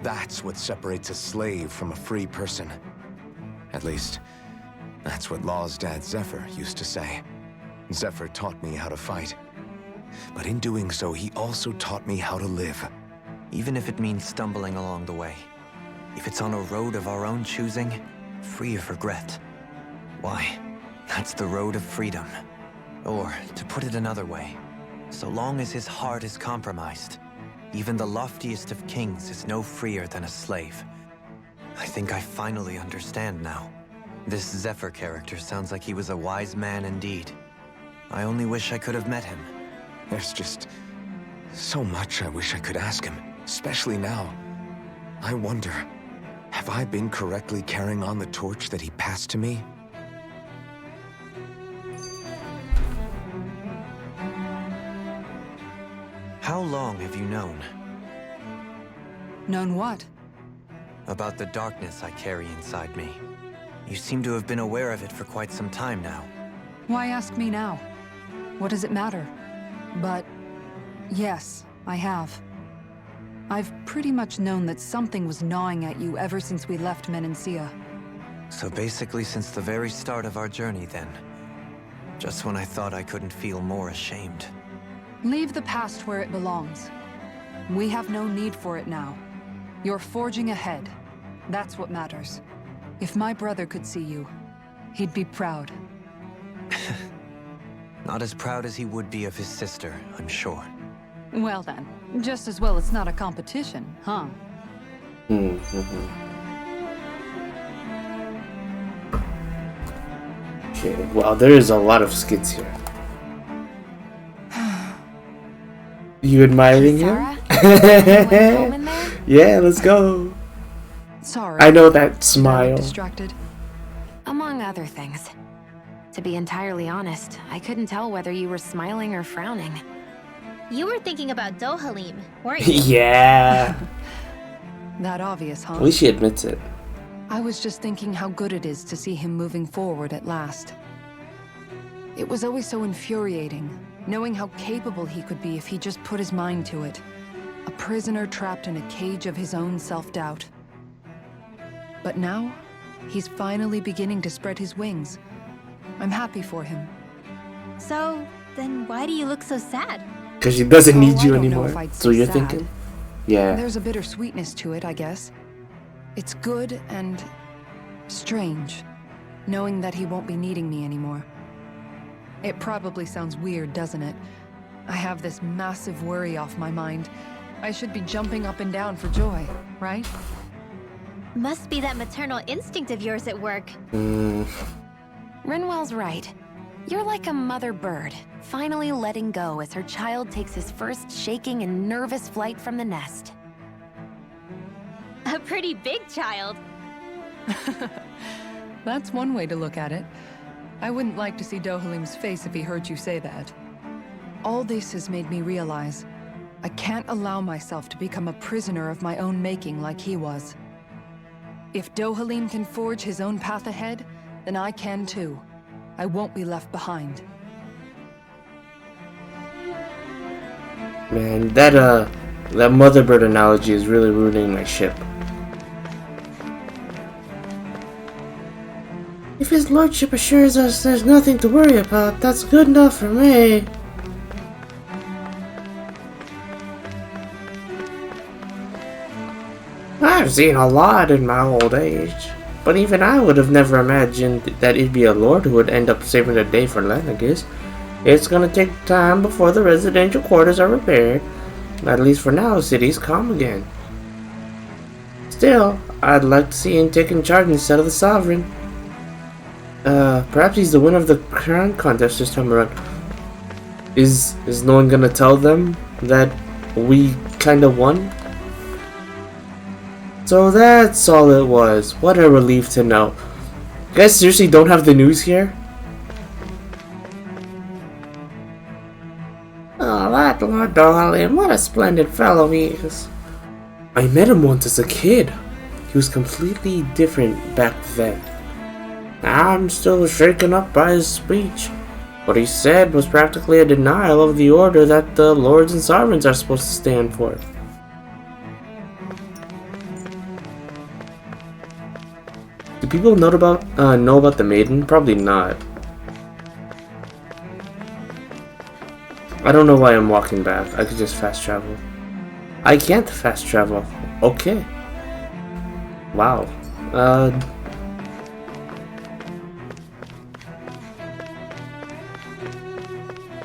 That's what separates a slave from a free person. At least, that's what Law's dad Zephyr used to say. Zephyr taught me how to fight. But in doing so, he also taught me how to live. Even if it means stumbling along the way. If it's on a road of our own choosing, free of regret. Why, that's the road of freedom. Or, to put it another way, so long as his heart is compromised, even the loftiest of kings is no freer than a slave. I think I finally understand now. This Zephyr character sounds like he was a wise man indeed. I only wish I could have met him. There's just so much I wish I could ask him, especially now. I wonder, have I been correctly carrying on the torch that he passed to me? How long have you known? Known what? About the darkness I carry inside me. You seem to have been aware of it for quite some time now. Why ask me now? What does it matter? But yes, I have. I've pretty much known that something was gnawing at you ever since we left Menancia. So basically since the very start of our journey then. Just when I thought I couldn't feel more ashamed. Leave the past where it belongs. We have no need for it now. You're forging ahead. That's what matters. If my brother could see you, he'd be proud. Not as proud as he would be of his sister, I'm sure. Well then, just as well it's not a competition, huh? Okay, wow, there is a lot of skits here. You admiring him? Yeah, let's go. Sorry. I know that smile. Distracted. Among other things. To be entirely honest, I couldn't tell whether you were smiling or frowning. You were thinking about Dohalim, weren't you? Yeah. That obvious, huh? At least she admits it. I was just thinking how good it is to see him moving forward at last. It was always so infuriating, knowing how capable he could be if he just put his mind to it. A prisoner trapped in a cage of his own self-doubt. But now, he's finally beginning to spread his wings. I'm happy for him. So, then why do you look so sad? Because she doesn't need I you don't know anymore. if I'd So say you're sad. thinking? Yeah. There's a bittersweetness to it, I guess. It's good and strange, knowing that he won't be needing me anymore. It probably sounds weird, doesn't it? I have this massive worry off my mind. I should be jumping up and down for joy, right? Must be that maternal instinct of yours at work. Rinwell's right. You're like a mother bird, finally letting go as her child takes his first shaking and nervous flight from the nest. A pretty big child. That's one way to look at it. I wouldn't like to see Dohalim's face if he heard you say that. All this has made me realize I can't allow myself to become a prisoner of my own making like he was. If Dohalim can forge his own path ahead, then I can too. I won't be left behind. Man, that mother bird analogy is really ruining my ship. his lordship assures us there's nothing to worry about, that's good enough for me. I've seen a lot in my old age, but even I would have never imagined that it'd be a lord who would end up saving the day for Lenegis. It's gonna take time before the residential quarters are repaired. At least for now, the city's calm again. Still, I'd like to see him taking charge instead of the Sovereign. Perhaps he's the winner of the crown contest this time around. Is no one gonna tell them that we kinda won? So that's all it was. What a relief to know. You guys seriously don't have the news here? Oh, that Lord Dohalim, what a splendid fellow he is. I met him once as a kid. He was completely different back then. I'm still shaken up by his speech. What he said was practically a denial of the order that the lords and sovereigns are supposed to stand for. Do people know about the maiden? Probably not. I don't know why I'm walking back. I could just fast travel. I can't fast travel. Okay. Wow.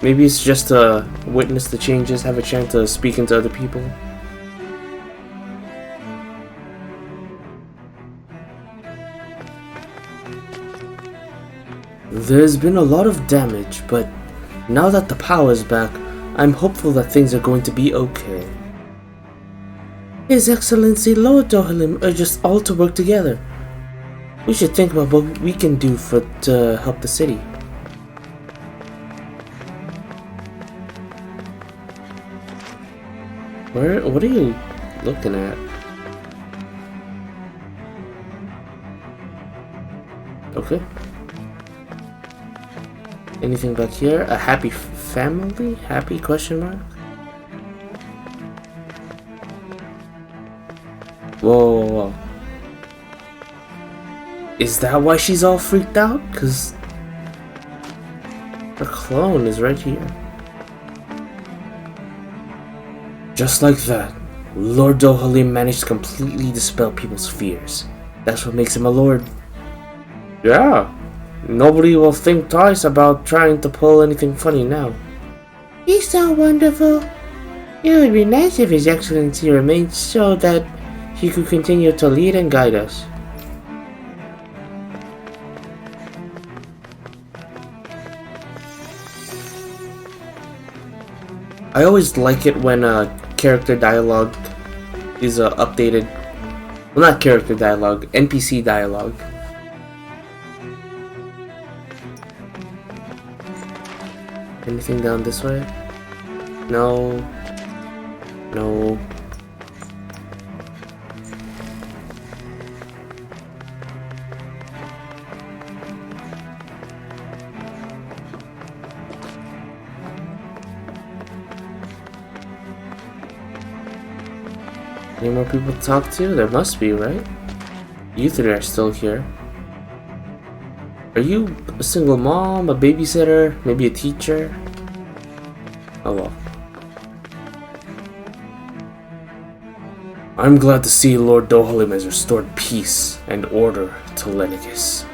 Maybe it's just to witness the changes, have a chance to speak into other people. There's been a lot of damage, but now that the power is back, I'm hopeful that things are going to be okay. His Excellency Lord Dohalim urged us all to work together. We should think about what we can do to help the city. What are you looking at? Okay. Anything back here? A happy family? Happy question mark? Whoa, whoa, whoa. Is that why she's all freaked out? 'Cause her clone is right here. Just like that, Lord Dohalim managed to completely dispel people's fears. That's what makes him a lord. Yeah. Nobody will think twice about trying to pull anything funny now. He's so wonderful. It would be nice if His Excellency remained so that he could continue to lead and guide us. I always like it when character dialogue is updated. Well, not character dialogue, NPC dialogue. Anything down this way? No. No. Any more people to talk to? There must be, right? You three are still here. Are you a single mom, a babysitter, maybe a teacher? Oh well. I'm glad to see Lord Dohalim has restored peace and order to Lenegis.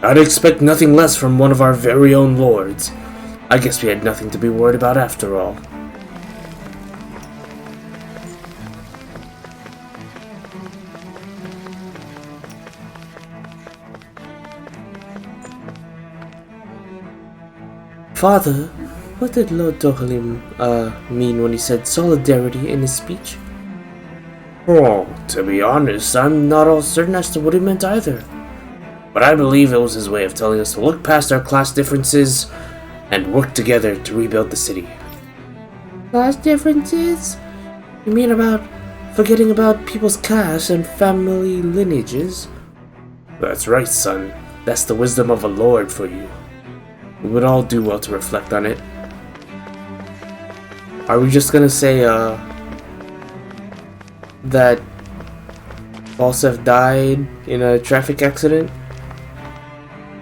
I'd expect nothing less from one of our very own lords. I guess we had nothing to be worried about after all. Father, what did Lord Dohalim mean when he said solidarity in his speech? Oh, to be honest, I'm not all certain as to what he meant either. But I believe it was his way of telling us to look past our class differences and work together to rebuild the city. Class differences? You mean about forgetting about people's caste and family lineages? That's right, son. That's the wisdom of a lord for you. We would all do well to reflect on it. Are we just gonna say, that Balsef died in a traffic accident?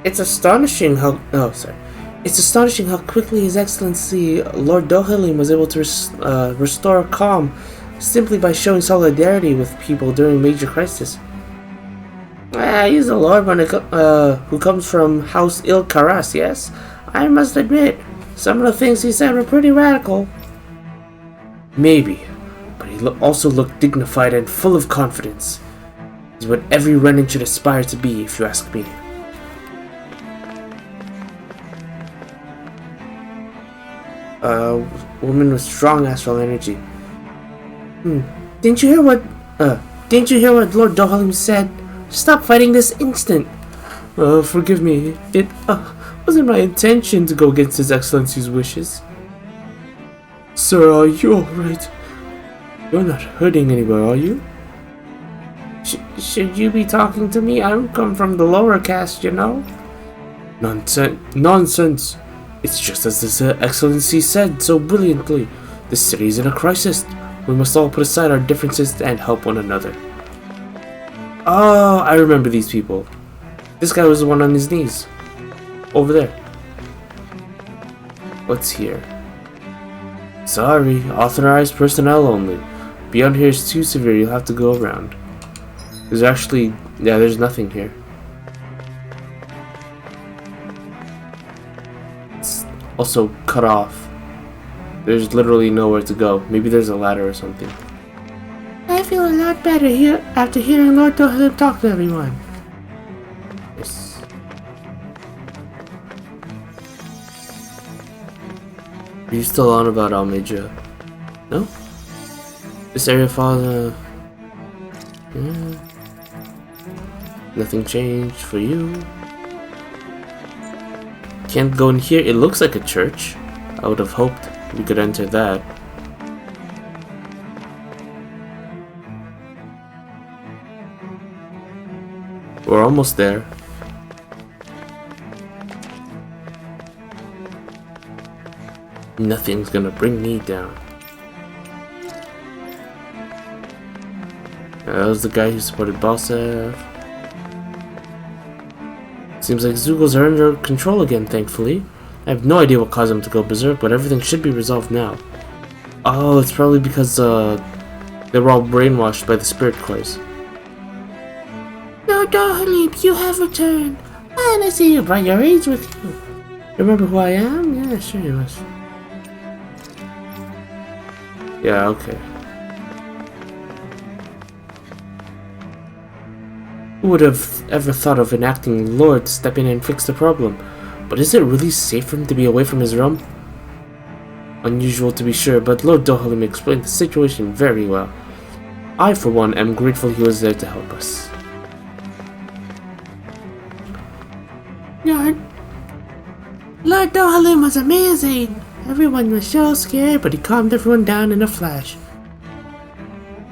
It's astonishing how... Oh, sorry. It's astonishing how quickly His Excellency Lord Dohalim was able to restore calm simply by showing solidarity with people during major crisis. He's a lord who comes from House Il Karas, yes? I must admit, some of the things he said were pretty radical. Maybe, but he also looked dignified and full of confidence. He's what every Renin should aspire to be, if you ask me. Woman with strong astral energy. Didn't you hear what Lord Dohalim said? Stop fighting this instant! Forgive me. It wasn't my intention to go against His Excellency's wishes. Sir, are you alright? You're not hurting anywhere, are you? Should you be talking to me? I come from the lower caste, you know? Nonsense! It's just as His Excellency said so brilliantly. The city is in a crisis. We must all put aside our differences and help one another. Oh, I remember these people. This guy was the one on his knees. Over there. What's here? Sorry, authorized personnel only. Beyond here is too severe, you'll have to go around. There's actually... yeah, there's nothing here. It's also cut off. There's literally nowhere to go. Maybe there's a ladder or something. I feel a lot better here after hearing Lord Dohalim talk to everyone. Yes. Are you still on about Almeja? No? This area falls, yeah. Nothing changed for you. Can't go in here. It looks like a church. I would have hoped we could enter that. We're almost there. Nothing's gonna bring me down. That was the guy who supported Balsev. Seems like Zugos are under control again, thankfully. I have no idea what caused them to go berserk, but everything should be resolved now. Oh, it's probably because they were all brainwashed by the spirit cores. Lord Dohalim, you have returned. And I see you brought your aides with you. Remember who I am? Yeah, sure you must. Yeah, okay. Who would have ever thought of an acting lord to step in and fix the problem? But is it really safe for him to be away from his realm? Unusual to be sure, but Lord Dohalim explained the situation very well. I, for one, am grateful he was there to help us. Lord Dohalim was amazing! Everyone was so scared, but he calmed everyone down in a flash.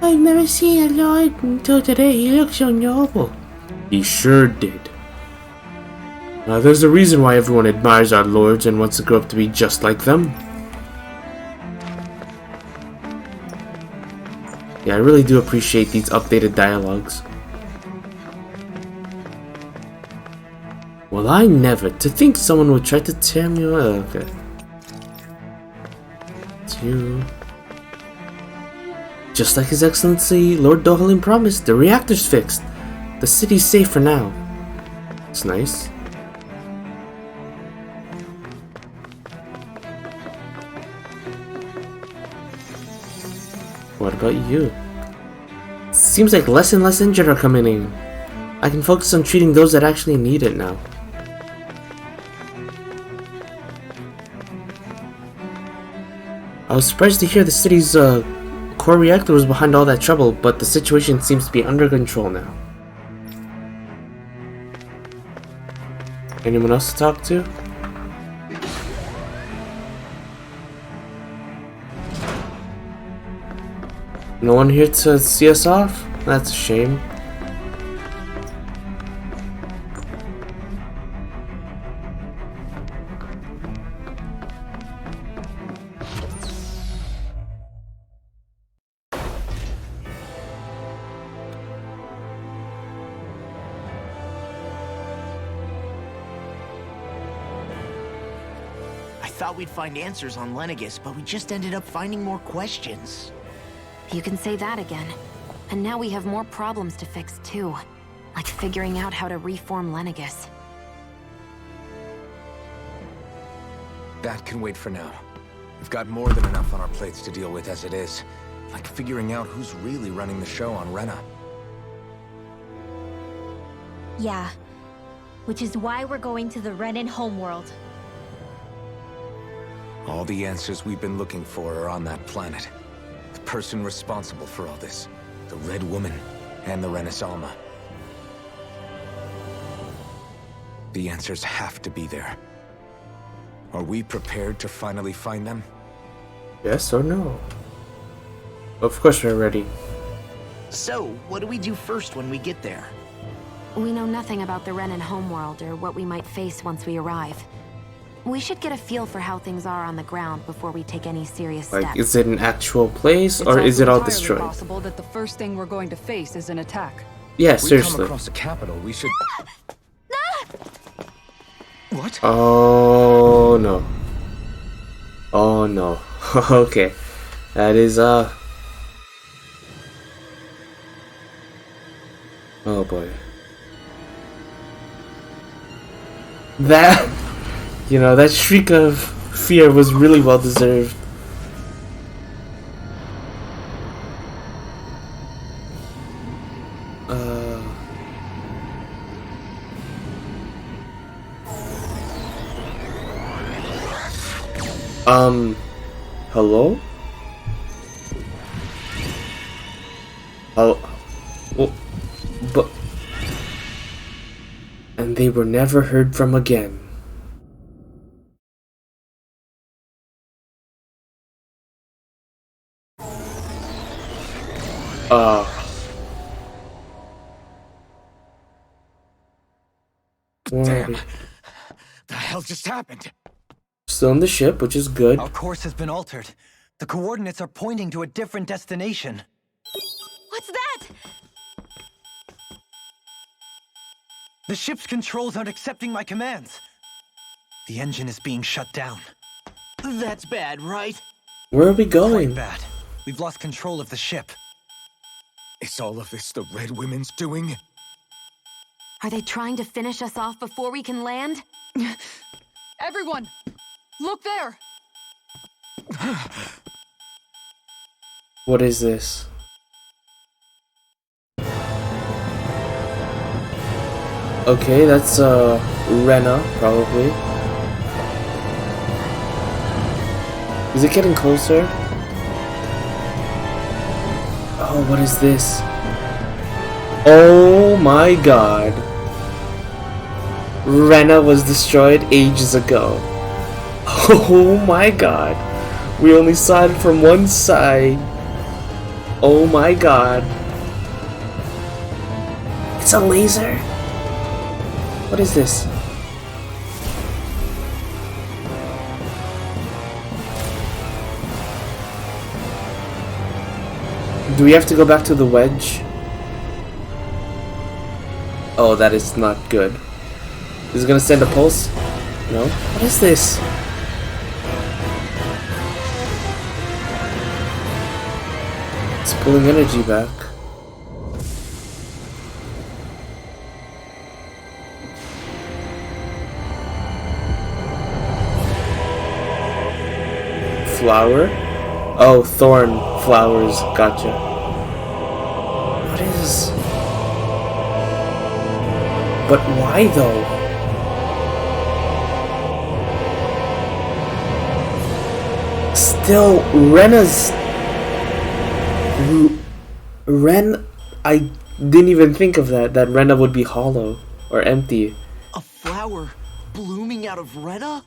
I've never seen a lord until today. He looked so noble. He sure did. There's a reason why everyone admires our lords and wants to grow up to be just like them. Yeah, I really do appreciate these updated dialogues. Well, I never. To think someone would try to tear me away. Okay. It's you. Just like His Excellency Lord Dohalim promised, the reactor's fixed. The city's safe for now. It's nice. What about you? Seems like less and less injured are coming in. I can focus on treating those that actually need it now. I was surprised to hear the city's core reactor was behind all that trouble, but the situation seems to be under control now. Anyone else to talk to? No one here to see us off? That's a shame. thought we'd find answers on Lenegis, but we just ended up finding more questions. You can say that again. And now we have more problems to fix too. Like figuring out how to reform Lenegis. That can wait for now. We've got more than enough on our plates to deal with as it is. Like figuring out who's really running the show on Rena. Yeah. Which is why we're going to the Renan homeworld. All the answers we've been looking for are on that planet. The person responsible for all this. The Red Woman and the Renaissance. The answers have to be there. Are we prepared to finally find them? Yes or no? Of course we're ready. So, what do we do first when we get there? We know nothing about the Renan homeworld or what we might face once we arrive. We should get a feel for how things are on the ground before we take any serious steps. Like, is it an actual place or is it all destroyed? It's possible that the first thing we're going to face is an attack. Yeah, if seriously. we come across the capital, we should... What? Oh no. Oh no. Okay. That is oh boy. That, you know, that shriek of fear was really well deserved. Hello? Oh, well, but... And they were never heard from again. Damn! The hell just happened? Still on the ship, which is good. Our course has been altered. The coordinates are pointing to a different destination. What's that? The ship's controls aren't accepting my commands. The engine is being shut down. That's bad, right? Where are we going? Quite bad. We've lost control of the ship. Is all of this the Red Women's doing? Are they trying to finish us off before we can land? Everyone! Look there! What is this? Okay, that's Rena, probably. Is it getting closer? Oh, what is this? Oh my god. Rena was destroyed ages ago. Oh my god. We only saw it from one side. Oh my god. It's a laser? What is this? Do we have to go back to the wedge? Oh, that is not good. Is it gonna send a pulse? No? What is this? It's pulling energy back. Flower? Oh, thorn flowers. Gotcha. What is... But why though? Still, Rena's... Ren... I didn't even think of that. That Rena would be hollow. Or empty. A flower blooming out of Rena?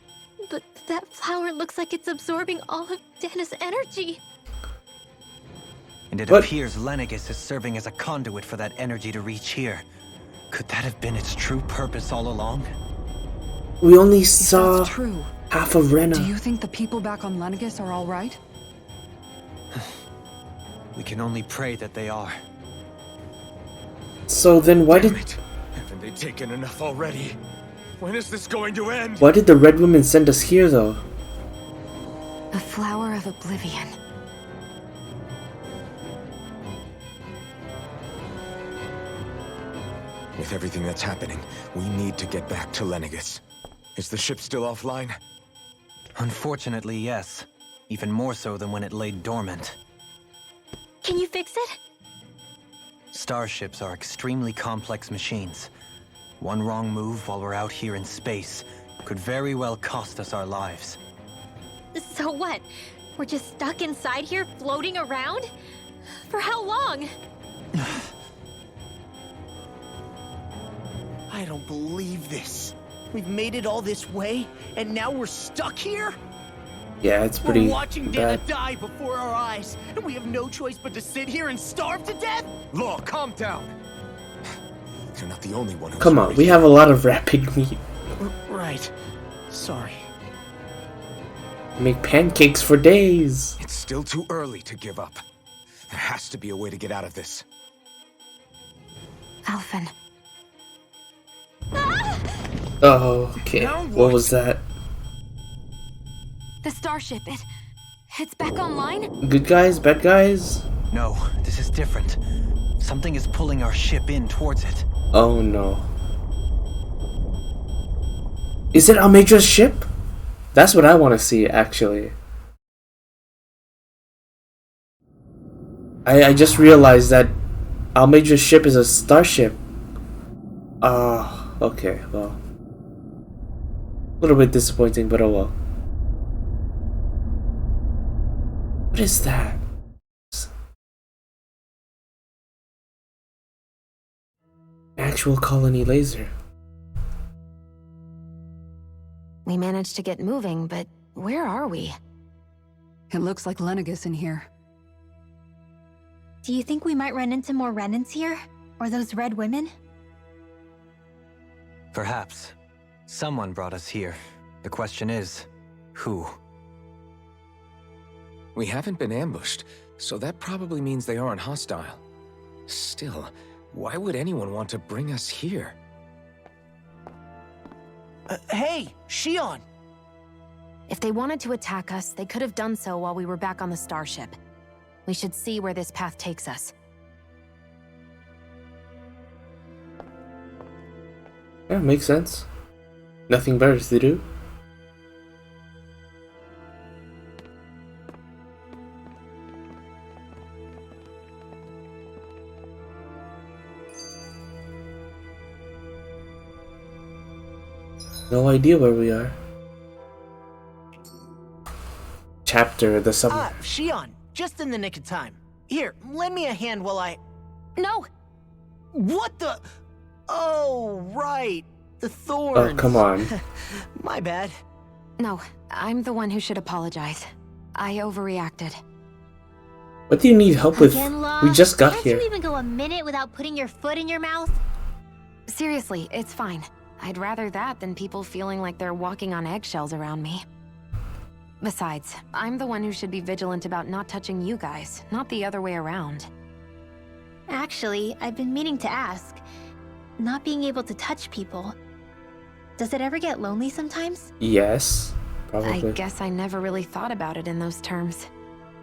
But that flower looks like it's absorbing all of Dana's energy. And it What? appears Lenegis is serving as a conduit for that energy to reach here. Could that have been its true purpose all along? We only If saw that's true, half of Rena. do you think the people back on Lenegis are all right? We can only pray that they are. So then why Damn did... it. Haven't they taken enough already? When is this going to end? Why did the Red Women send us here though? A flower of oblivion. With everything that's happening, we need to get back to Lenegis. Is the ship still offline? Unfortunately, yes. Even more so than when it lay dormant. Can you fix it? Starships are extremely complex machines. One wrong move while we're out here in space could very well cost us our lives. So what? We're just stuck inside here, floating around? For how long? I don't believe this. We've made it all this way, and now we're stuck here? Yeah, it's pretty We're watching Dana bad. die before our eyes, and we have no choice but to sit here and starve to death? Look, calm down. You're not the only one who's Come on, we have a lot of rapid meat. Right. Sorry. Make pancakes for days. It's still too early to give up. There has to be a way to get out of this. Alphen. Oh, okay. What was that? The starship, it's back online? Good guys, bad guys? No, this is different. Something is pulling our ship in towards it. Oh no. Is it Almedra's ship? That's what I want to see, actually. I just realized that Almedra's ship is a starship. Ah, okay, well. A little bit disappointing, but oh well. What is that? Actual colony laser. We managed to get moving, but where are we? It looks like Lenegis in here. Do you think we might run into more remnants here? Or those red women? Perhaps. Someone brought us here. The question is, who? We haven't been ambushed, so that probably means they aren't hostile. Still, why would anyone want to bring us here? Hey, Shion! If they wanted to attack us, they could have done so while we were back on the starship. We should see where this path takes us. Yeah, makes sense. Nothing better to do. No idea where we are. Chapter the summer. Ah, Shion, just in the nick of time. Here, lend me a hand while I... No! What the... Oh, right. The thorns. Oh, come on. My bad. No, I'm the one who should apologize. I overreacted. What do you need help with? Again, Law? We just got Can't here. you even go a minute without putting your foot in your mouth? Seriously, it's fine. I'd rather that than people feeling like they're walking on eggshells around me. Besides, I'm the one who should be vigilant about not touching you guys, not the other way around. Actually, I've been meaning to ask. Not being able to touch people. Does it ever get lonely sometimes? Yes, probably. I guess I never really thought about it in those terms.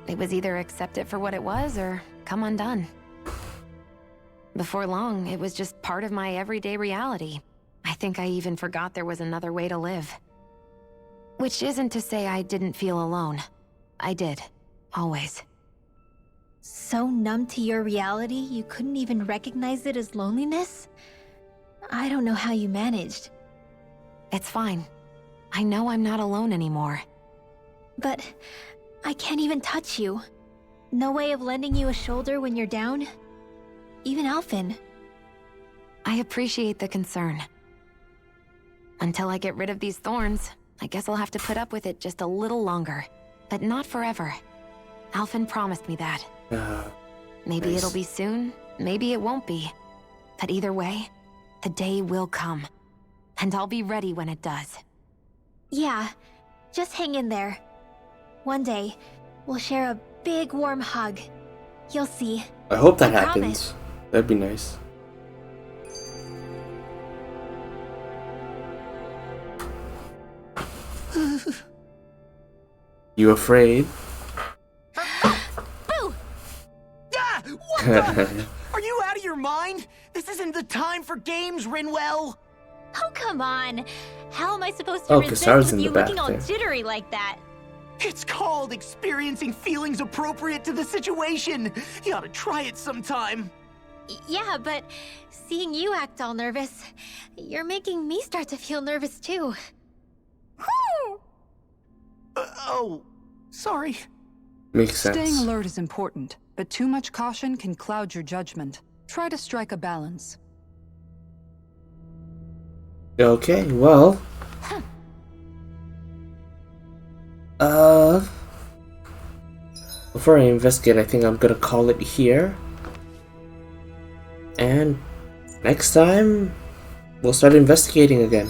It was either accept it for what it was or come undone. Before long, it was just part of my everyday reality. I think I even forgot there was another way to live. Which isn't to say I didn't feel alone. I did. Always. So numb to your reality, you couldn't even recognize it as loneliness? I don't know how you managed. It's fine. I know I'm not alone anymore. But I can't even touch you. No way of lending you a shoulder when you're down? Even Alphen. I appreciate the concern. Until I get rid of these thorns, I guess I'll have to put up with it just a little longer. But not forever. Alphen promised me that. Maybe Nice. it'll be soon, maybe it won't be. But either way, the day will come. And I'll be ready when it does. Yeah, just hang in there. One day, we'll share a big warm hug. You'll see. I hope that I happens. promise. That'd be nice. You afraid? Boo! Ah! What the? Are you out of your mind? This isn't the time for games, Rinwell! Oh, come on. How am I supposed to Oh, resist Kasar's with in the you back looking all there. jittery like that? It's called experiencing feelings appropriate to the situation. You ought to try it sometime. Yeah, but seeing you act all nervous, you're making me start to feel nervous too. Oh, sorry. Makes sense. Staying alert is important, but too much caution can cloud your judgment. Try to strike a balance. Okay, well. Before I investigate, I think I'm gonna call it here. And next time, we'll start investigating again.